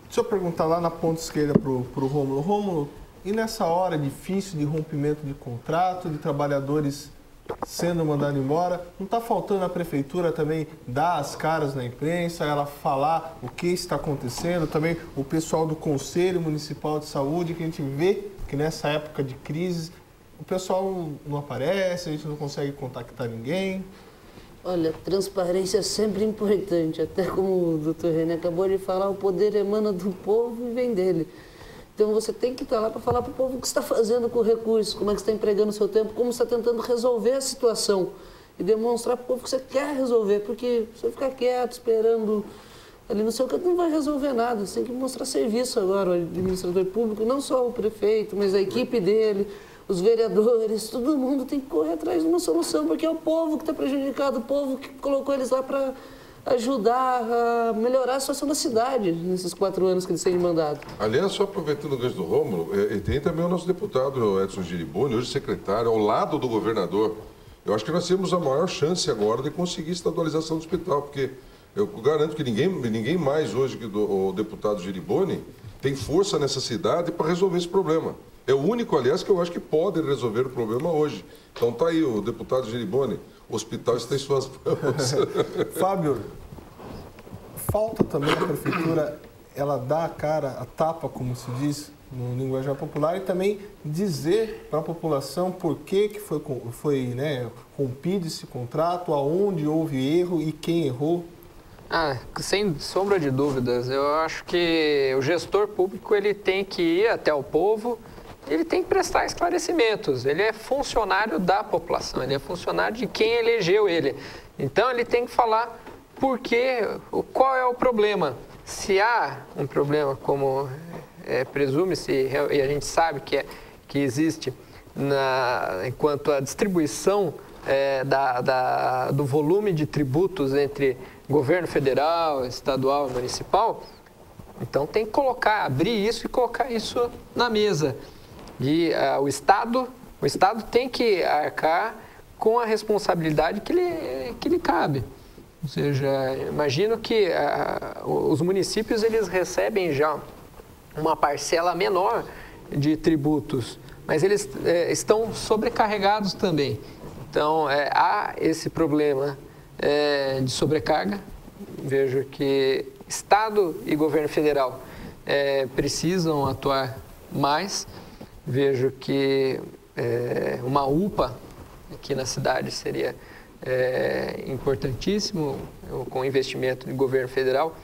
Deixa eu perguntar lá na ponta esquerda para o Rômulo. Rômulo, e nessa hora difícil de rompimento de contrato, de trabalhadores sendo mandado embora, não está faltando a prefeitura também dar as caras na imprensa, ela falar o que está acontecendo, também o pessoal do Conselho Municipal de Saúde, que a gente vê que nessa época de crise o pessoal não aparece, a gente não consegue contactar ninguém. Olha, transparência é sempre importante, até como o doutor René acabou de falar, o poder emana do povo e vem dele. Então você tem que estar lá para falar para o povo o que você está fazendo com o recurso, como é que você está empregando o seu tempo, como você está tentando resolver a situação e demonstrar para o povo que você quer resolver, porque você ficar quieto, esperando ali no seu canto não vai resolver nada, você tem que mostrar serviço agora, o administrador público, não só o prefeito, mas a equipe dele, os vereadores, todo mundo tem que correr atrás de uma solução, porque é o povo que está prejudicado, o povo que colocou eles lá para ajudar a melhorar a situação da cidade nesses 4 anos que eles têm mandado. Aliás, só aproveitando o gancho do Rômulo, tem também o nosso deputado Edson Giriboni, hoje secretário, ao lado do governador. Eu acho que nós temos a maior chance agora de conseguir estadualização do hospital, porque eu garanto que ninguém mais hoje que o deputado Giriboni tem força nessa cidade para resolver esse problema. É o único, aliás, que eu acho que pode resolver o problema hoje. Então tá aí o deputado Giriboni, o hospital está em suas mãos. Fábio, falta também a prefeitura, ela dá a cara, a tapa, como se diz no linguajar popular, e também dizer para a população por que foi rompido esse contrato, aonde houve erro e quem errou. Sem sombra de dúvidas, eu acho que o gestor público ele tem que ir até o povo, ele tem que prestar esclarecimentos, ele é funcionário da população, ele é funcionário de quem elegeu ele. Então ele tem que falar qual é o problema. Se há um problema, como presume-se, e a gente sabe que existe enquanto a distribuição do volume de tributos entre governo federal, estadual e municipal, então tem que abrir isso e colocar isso na mesa. E o Estado tem que arcar com a responsabilidade que lhe cabe. Ou seja, imagino que os municípios eles recebem já uma parcela menor de tributos, mas eles estão sobrecarregados também. Então, há esse problema de sobrecarga. Vejo que Estado e governo federal precisam atuar mais. Vejo que uma UPA aqui na cidade seria importantíssimo, com investimento do governo federal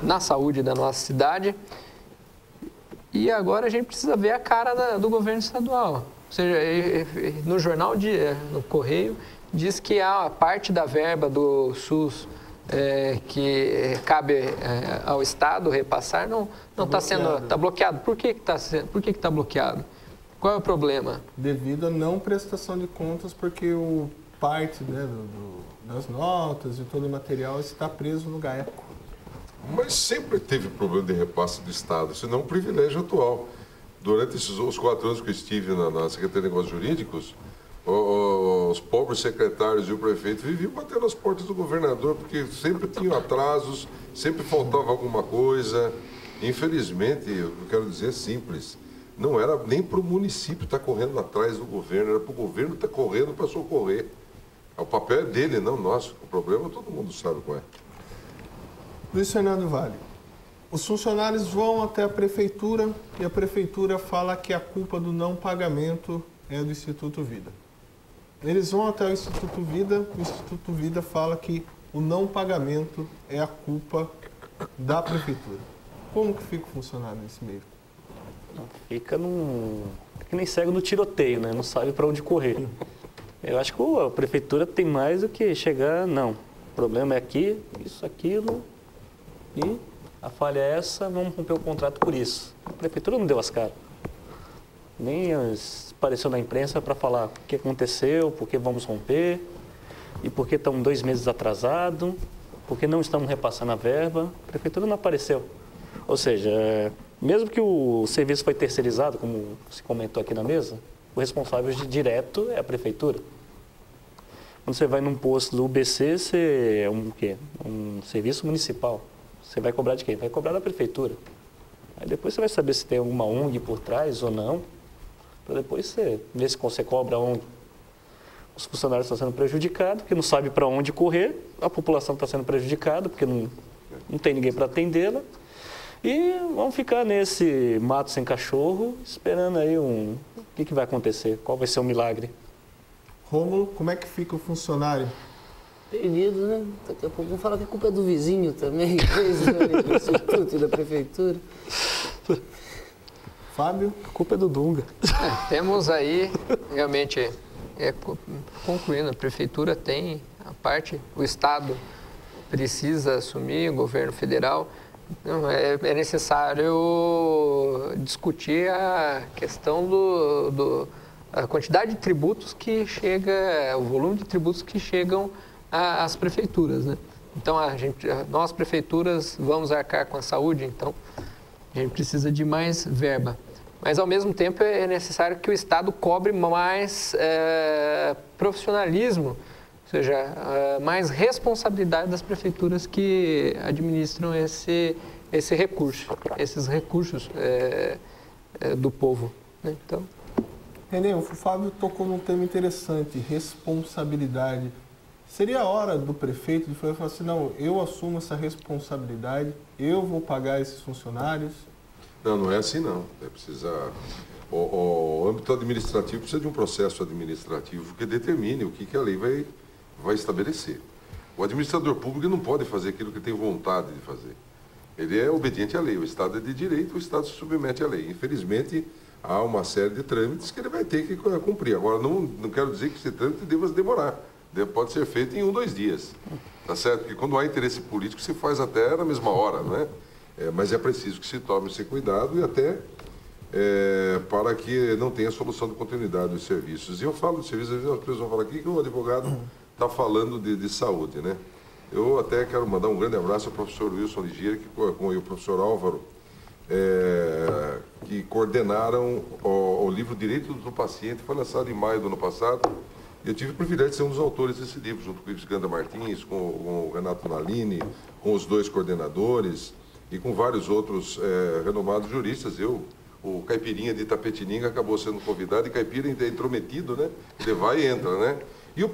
na saúde da nossa cidade. E agora a gente precisa ver a cara do governo estadual. Ou seja, no jornal, no Correio, diz que a parte da verba do SUS que cabe ao Estado repassar não está sendo, está bloqueado. Por que está bloqueado? Qual é o problema? Devido à não prestação de contas, porque parte, né, das notas e todo o material está preso no GAECO. Mas sempre teve problema de repasse do Estado, isso não é um privilégio atual. Durante os 4 anos que eu estive na Secretaria de Negócios Jurídicos, os pobres secretários e o prefeito viviam batendo as portas do governador, porque sempre tinham atrasos, sempre faltava alguma coisa. Infelizmente, eu quero dizer simples, não era nem para o município estar correndo atrás do governo, era para o governo estar correndo para socorrer. O papel é dele, não nosso. O problema todo mundo sabe qual é. Luiz Fernando Vale, os funcionários vão até a prefeitura e a prefeitura fala que a culpa do não pagamento é do Instituto Vida. Eles vão até o Instituto Vida fala que o não pagamento é a culpa da prefeitura. Como que fica o funcionário nesse meio? Fica que nem cego no tiroteio, né? Não sabe para onde correr. Eu acho que a prefeitura tem mais do que chegar, não. O problema é aqui, isso, aquilo, e a falha é essa, vamos romper o contrato por isso. A prefeitura não deu as caras. Nem apareceu na imprensa para falar o que aconteceu, por que vamos romper, e por que estamos 2 meses atrasados, por que não estamos repassando a verba. A prefeitura não apareceu. Ou seja, mesmo que o serviço foi terceirizado, como se comentou aqui na mesa, o responsável direto é a prefeitura. Quando você vai num posto do UBC, você é um serviço municipal. Você vai cobrar de quem? Vai cobrar da prefeitura. Aí depois você vai saber se tem alguma ONG por trás ou não, para depois você ver se você cobra a ONG. Os funcionários estão sendo prejudicados, porque não sabe para onde correr, a população está sendo prejudicada, porque não tem ninguém para atendê-la. E vamos ficar nesse mato sem cachorro, esperando aí o que vai acontecer, qual vai ser o milagre. Rômulo, como é que fica o funcionário? Perdido, né? Daqui a pouco vão falar que a culpa é do vizinho também, do Instituto e da prefeitura. Fábio? A culpa é do Dunga. Temos aí, realmente, concluindo, a prefeitura tem a parte, o Estado precisa assumir, o governo federal. Não, é necessário discutir a questão a quantidade de tributos que chega, o volume de tributos que chegam às prefeituras, né? Então, nós prefeituras vamos arcar com a saúde, então a gente precisa de mais verba. Mas, ao mesmo tempo, é necessário que o Estado cobre mais profissionalismo, ou seja, mais responsabilidade das prefeituras que administram esse recurso, esses recursos do povo, né? Então... Renê, o Fábio tocou num tema interessante, responsabilidade. Seria a hora do prefeito de falar assim, não, eu assumo essa responsabilidade, eu vou pagar esses funcionários? Não é assim não. O âmbito administrativo precisa de um processo administrativo que determine o que a lei vai estabelecer. O administrador público não pode fazer aquilo que tem vontade de fazer. Ele é obediente à lei, o Estado é de direito, o Estado se submete à lei. Infelizmente, há uma série de trâmites que ele vai ter que cumprir. Agora, não quero dizer que esse trâmite deva demorar. Pode ser feito em 1, 2 dias. Tá certo? Porque quando há interesse político, se faz até na mesma hora, né? Mas é preciso que se tome esse cuidado e até para que não tenha solução de continuidade dos serviços. E eu falo de serviços, às vezes as pessoas vão falar aqui que o advogado está falando de saúde, né? Eu até quero mandar um grande abraço ao professor Wilson Ligier, e o professor Álvaro, que coordenaram o livro Direitos do Paciente, foi lançado em maio do ano passado. Eu tive o privilégio de ser um dos autores desse livro, junto com o Ives Ganda Martins, com o Renato Nalini, com os 2 coordenadores e com vários outros renomados juristas. O Caipirinha de Itapetininga acabou sendo convidado, e Caipira ainda é intrometido, né? Ele vai e entra, né? E o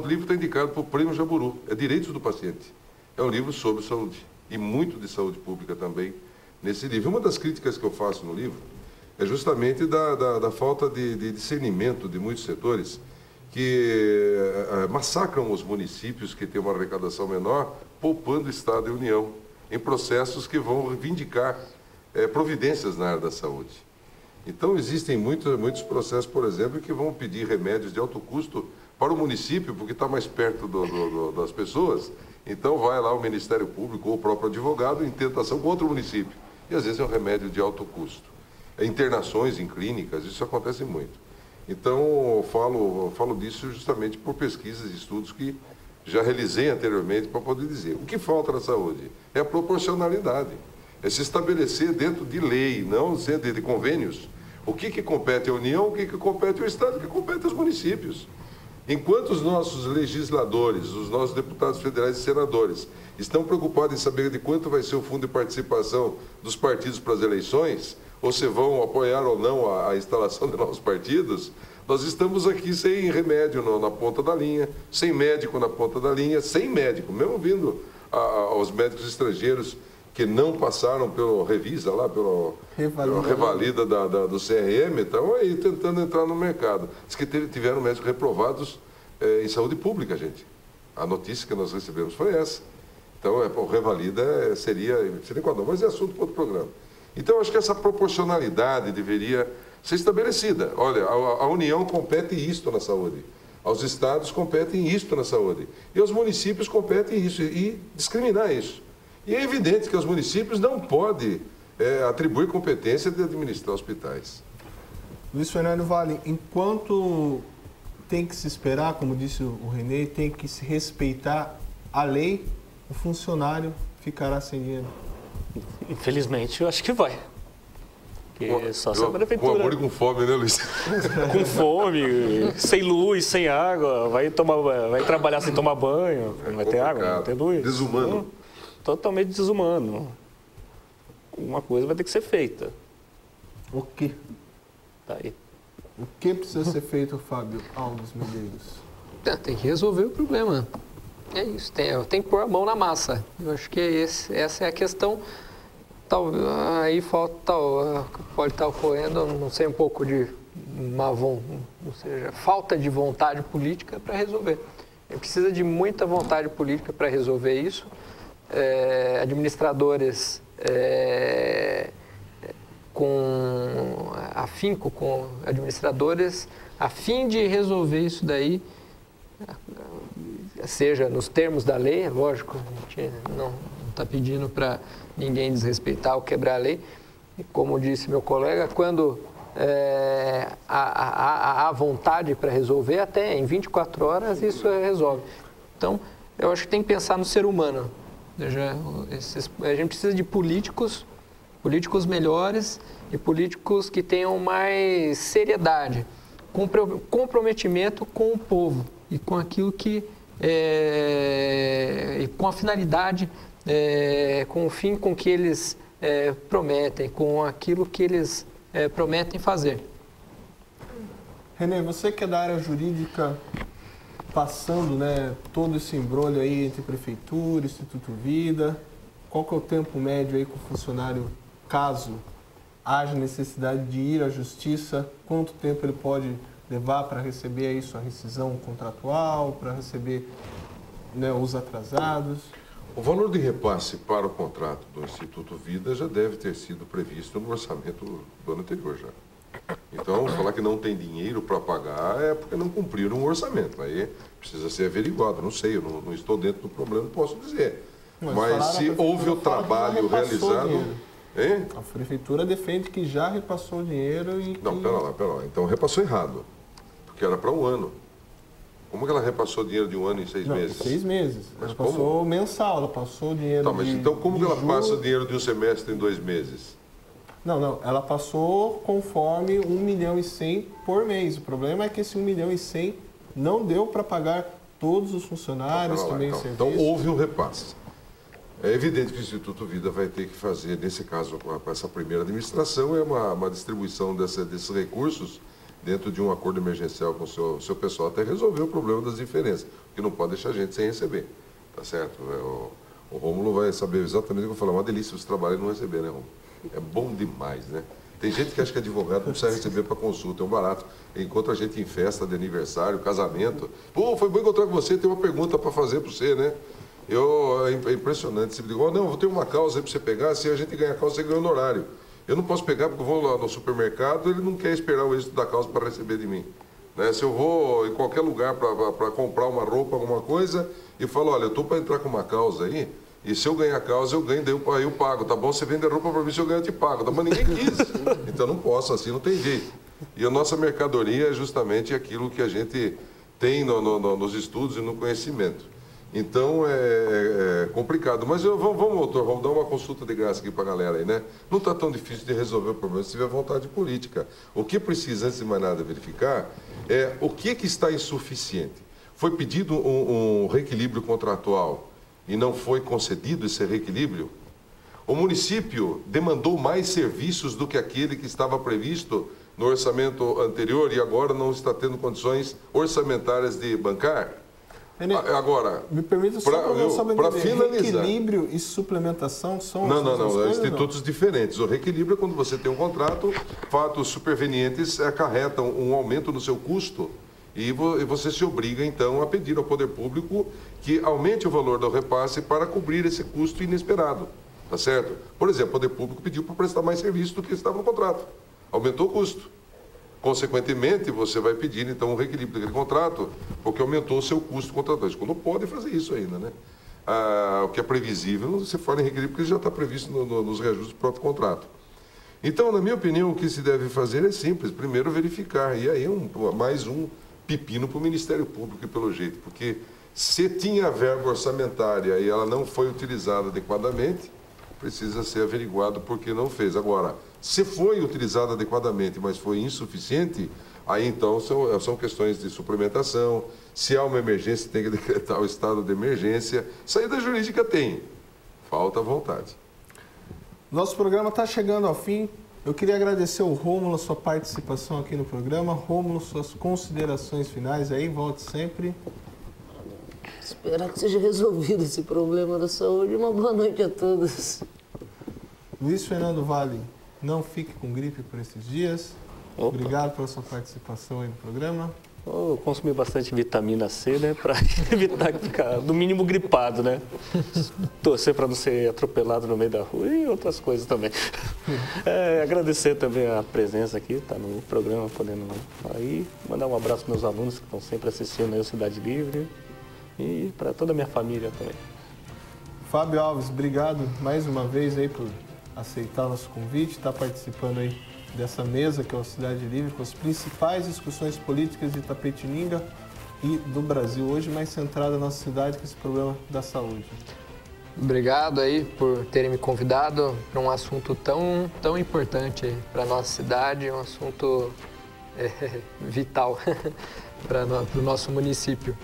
livro está indicado para o Prêmio Jaburu, é Direitos do Paciente. É um livro sobre saúde, e muito de saúde pública também nesse livro. Uma das críticas que eu faço no livro é justamente da falta de discernimento de muitos setores que massacram os municípios que têm uma arrecadação menor, poupando o Estado e a União, em processos que vão reivindicar providências na área da saúde. Então, existem muitos processos, por exemplo, que vão pedir remédios de alto custo para o município, porque está mais perto das pessoas. Então, vai lá o Ministério Público ou o próprio advogado em tentação contra o município. E, às vezes, é um remédio de alto custo. Internações em clínicas, isso acontece muito. Então, eu falo disso justamente por pesquisas e estudos que já realizei anteriormente para poder dizer. O que falta na saúde é a proporcionalidade. É se estabelecer dentro de lei, não dentro de convênios, o que compete à União, o que compete ao Estado, o que compete aos municípios. Enquanto os nossos legisladores, os nossos deputados federais e senadores estão preocupados em saber de quanto vai ser o fundo de participação dos partidos para as eleições, ou se vão apoiar ou não a instalação de novos partidos, nós estamos aqui sem remédio na ponta da linha, sem médico na ponta da linha, sem médico, mesmo vindo aos médicos estrangeiros que não passaram pelo Revisa, lá, pela revalida do CRM, estão aí tentando entrar no mercado. Diz que tiveram médicos reprovados em saúde pública, gente. A notícia que nós recebemos foi essa. Então, o revalida seria enquadrão, mas é assunto para outro programa. Então, acho que essa proporcionalidade deveria ser estabelecida. Olha, a União compete isto na saúde, aos estados competem isto na saúde, e aos municípios competem isso, e discriminar isso. E é evidente que os municípios não podem atribuir competência de administrar hospitais. Luiz Fernando Vale, enquanto tem que se esperar, como disse o Renê, tem que se respeitar a lei, o funcionário ficará sem dinheiro. Infelizmente, eu acho que vai. Porque só se a prefeitura... Com amor e com fome, né, Luiz? Com fome, sem luz, sem água, vai trabalhar sem tomar banho, não vai ter água, não vai ter luz. Desumano. Totalmente desumano. Uma coisa vai ter que ser feita. O quê? Tá aí. O que precisa ser feito, Fábio Alves Medeiros? Tem que resolver o problema. É isso, tem que pôr a mão na massa. Eu acho que essa é a questão. Aí pode estar ocorrendo, não sei, um pouco de falta de vontade política para resolver. Precisa de muita vontade política para resolver isso. Administradores com afinco, com administradores a fim de resolver isso daí, seja nos termos da lei, é lógico, a gente não está pedindo para ninguém desrespeitar ou quebrar a lei. E como disse meu colega, quando há vontade para resolver, até em 24 horas isso resolve. Então, eu acho que tem que pensar no ser humano. A gente precisa de políticos melhores e políticos que tenham mais seriedade, comprometimento com o povo e com aquilo que e com a finalidade, com o fim com que eles prometem, com aquilo que eles prometem fazer. Renê, você que é da área jurídica, passando, né, todo esse imbróglio aí entre Prefeitura, Instituto Vida, qual que é o tempo médio aí com o funcionário, caso haja necessidade de ir à Justiça, quanto tempo ele pode levar para receber aí sua rescisão contratual, para receber, né, os atrasados? O valor de repasse para o contrato do Instituto Vida já deve ter sido previsto no orçamento do ano anterior já. Então, falar que não tem dinheiro para pagar é porque não cumpriram o orçamento. Aí precisa ser averiguado. Não sei, eu não estou dentro do problema, não posso dizer. Mas se houve o trabalho realizado... Hein? A Prefeitura defende que já repassou o dinheiro e Não, pera lá. Então repassou errado. Porque era para um ano. Como que ela repassou dinheiro de um ano em 6 meses? 6 meses. Mas ela passou mensal, ela passou o dinheiro mas então como que ela passa o dinheiro de um semestre em 2 meses? Não, ela passou conforme 1,1 milhão por mês. O problema é que esse 1,1 milhão não deu para pagar todos os funcionários, serviços. Então houve um repasse. É evidente que o Instituto Vida vai ter que fazer, nesse caso, com essa primeira administração, uma distribuição desses recursos dentro de um acordo emergencial com o seu pessoal até resolver o problema das diferenças, porque não pode deixar a gente sem receber, tá certo? O Rômulo vai saber exatamente o que eu vou falar. É uma delícia você trabalhar e não receber, né, Rômulo? É bom demais, né? Tem gente que acha que advogado não precisa receber para consulta, é um barato. Encontra a gente em festa de aniversário, casamento. Pô, foi bom encontrar com você, tem uma pergunta para fazer para você, né? É impressionante. Você diz, não, vou ter uma causa aí para você pegar, se a gente ganhar a causa, você ganha honorário. Eu não posso pegar porque eu vou lá no supermercado, ele não quer esperar o êxito da causa para receber de mim. Né? Se eu vou em qualquer lugar para comprar uma roupa, alguma coisa, e falo, olha, eu estou para entrar com uma causa aí, e se eu ganhar a causa, eu ganho, daí eu pago, tá bom? Você vende a roupa para mim, se eu ganho, eu te pago. Tá? Mas ninguém quis. Então não posso, assim não tem jeito. E a nossa mercadoria é justamente aquilo que a gente tem nos estudos e no conhecimento. Então é complicado. Mas vamos, doutor, vamos dar uma consulta de graça aqui para a galera aí, né? Não está tão difícil de resolver o problema se tiver vontade política. O que precisa, antes de mais nada, verificar é o que está insuficiente. Foi pedido um reequilíbrio contratual e não foi concedido esse reequilíbrio? O município demandou mais serviços do que aquele que estava previsto no orçamento anterior e agora não está tendo condições orçamentárias de bancar? Agora, me permita só para finalizar, reequilíbrio e suplementação são não, institutos diferentes. O reequilíbrio é quando você tem um contrato, fatos supervenientes acarretam um aumento no seu custo e você se obriga então a pedir ao poder público que aumente o valor do repasse para cobrir esse custo inesperado, tá certo? Por exemplo, o poder público pediu para prestar mais serviço do que estava no contrato, aumentou o custo. Consequentemente, você vai pedir, então, um reequilíbrio daquele contrato, porque aumentou o seu custo contratual. Não pode fazer isso ainda, né? O que é previsível, você fala em reequilíbrio, porque já está previsto nos reajustes do próprio contrato. Então, na minha opinião, o que se deve fazer é simples. Primeiro, verificar. E aí, mais um pepino para o Ministério Público, pelo jeito. Porque se tinha verba orçamentária e ela não foi utilizada adequadamente, precisa ser averiguado por que não fez. Agora, se foi utilizado adequadamente, mas foi insuficiente, aí então são questões de suplementação. Se há uma emergência, tem que decretar o estado de emergência. Saída jurídica tem, falta vontade. Nosso programa está chegando ao fim. Eu queria agradecer ao Rômulo a sua participação aqui no programa. Rômulo, suas considerações finais aí, volte sempre. Esperar que seja resolvido esse problema da saúde. Uma boa noite a todos. Luiz Fernando Vale, não fique com gripe por esses dias. Opa. Obrigado pela sua participação aí no programa. Eu consumi bastante vitamina C, né, para evitar ficar, no mínimo, gripado, né? Torcer para não ser atropelado no meio da rua e outras coisas também. Agradecer também a presença aqui, tá no programa, podendo aí mandar um abraço para meus alunos que estão sempre assistindo aí o Cidade Livre e para toda a minha família também. Fábio Alves, obrigado mais uma vez aí por aceitar nosso convite, estar participando aí dessa mesa que é o Cidade Livre, com as principais discussões políticas de Itapetininga e do Brasil, hoje mais centrada na nossa cidade com esse problema da saúde. Obrigado aí por terem me convidado para um assunto tão importante para a nossa cidade, um assunto vital para o nosso município.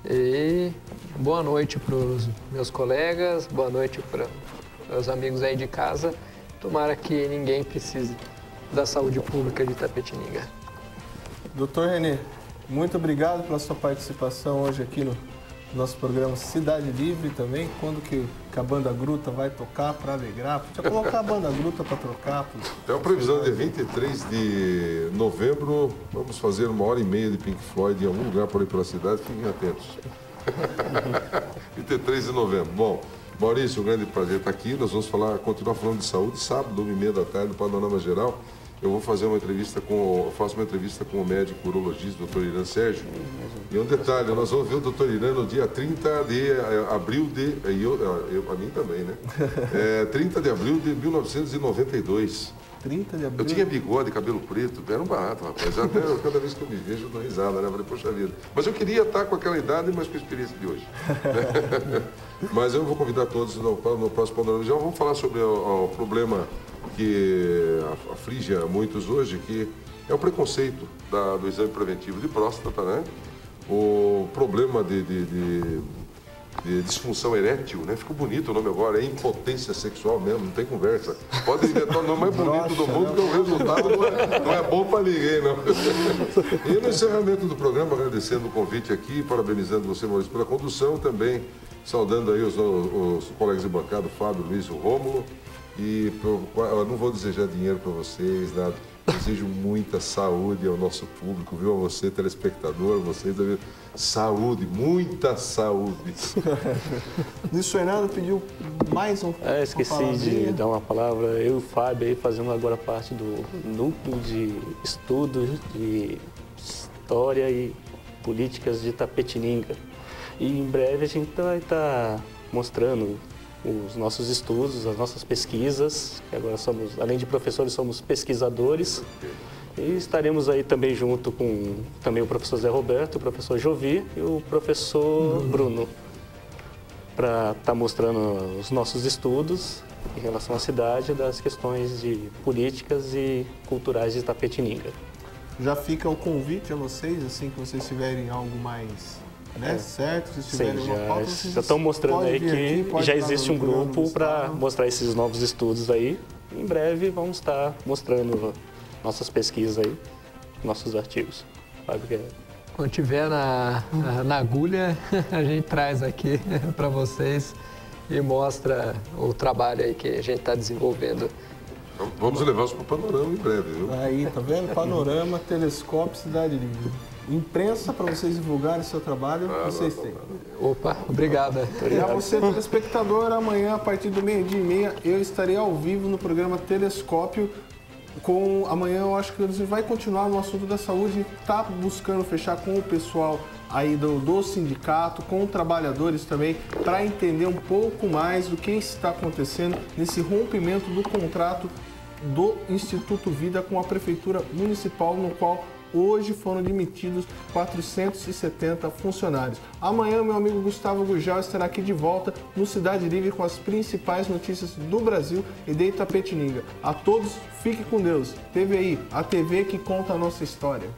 E boa noite para os meus colegas, boa noite para os amigos aí de casa. Tomara que ninguém precise da saúde pública de Itapetininga. Doutor Renê, muito obrigado pela sua participação hoje aqui no nosso programa Cidade Livre também. Quando que a Banda Gruta vai tocar para alegrar? Podia colocar a Banda Gruta para trocar. Tem uma previsão de 23 de novembro, vamos fazer 1h30 de Pink Floyd em algum lugar por aí pela cidade, fiquem atentos. 23 de novembro. Bom, Maurício, um grande prazer estar aqui. Nós vamos continuar falando de saúde, sábado, 1h30 da tarde, no Panorama Geral. Eu vou fazer faço uma entrevista com o médico urologista, o Dr. Irã Sérgio. E um detalhe, nós vamos ver o Dr. Irã no dia 30 de abril a mim também, né? 30 de abril de 1992. 30 de abril? Eu tinha bigode, cabelo preto, era um barato, rapaz. Até cada vez que eu me vejo, eu dou risada, né? Eu falei, poxa vida. Mas eu queria estar com aquela idade, mas com a experiência de hoje. Mas eu vou convidar todos no próximo Panorama Geral. Vamos falar sobre o problema que aflige a muitos hoje, que é o preconceito do exame preventivo de próstata, né? O problema de disfunção erétil, né? Ficou bonito o nome agora, é impotência sexual mesmo, não tem conversa. Pode inventar o nome mais bonito do mundo, que o resultado não é bom para ninguém, não. E no encerramento do programa, agradecendo o convite aqui, parabenizando você, Maurício, pela condução, também saudando aí os colegas de bancada, o Fábio, o Luiz e o Rômulo. E eu não vou desejar dinheiro para vocês, nada. Desejo muita saúde ao nosso público, viu? A você, telespectador, vocês, saúde, muita saúde. Luiz Fernando pediu mais esqueci de dar uma palavra. Eu e o Fábio aí fazendo agora parte do núcleo de estudos de história e políticas de Itapetininga. E em breve a gente vai estar mostrando os nossos estudos, as nossas pesquisas, que agora somos, além de professores, somos pesquisadores. E estaremos aí também junto com também o professor Zé Roberto, o professor Jovi e o professor Bruno, para estar mostrando os nossos estudos em relação à cidade, das questões de políticas e culturais de Itapetininga. Já fica o convite a vocês, assim que vocês tiverem algo mais... certo? Se tiverem uma pauta, já estão mostrando aí que já existe um grupo para mostrar esses novos estudos aí. Em breve vamos estar mostrando nossas pesquisas aí, nossos artigos. Quando tiver na agulha, a gente traz aqui para vocês e mostra o trabalho aí que a gente está desenvolvendo. Vamos levar isso para o Panorama em breve, viu? Aí, tá vendo? Panorama, Telescópio, Cidade Livre. Imprensa, para vocês divulgarem seu trabalho, vocês têm. Opa, obrigado. E a você, telespectador, amanhã, a partir do 12h30, eu estarei ao vivo no programa Telescópio. Amanhã eu acho que a gente vai continuar no assunto da saúde, está buscando fechar com o pessoal aí do sindicato, com trabalhadores também, para entender um pouco mais do que está acontecendo nesse rompimento do contrato do Instituto Vida com a Prefeitura Municipal, no qual hoje foram demitidos 470 funcionários. Amanhã, meu amigo Gustavo Gurgel estará aqui de volta no Cidade Livre com as principais notícias do Brasil e de Itapetininga. A todos, fique com Deus. TVI, a TV que conta a nossa história.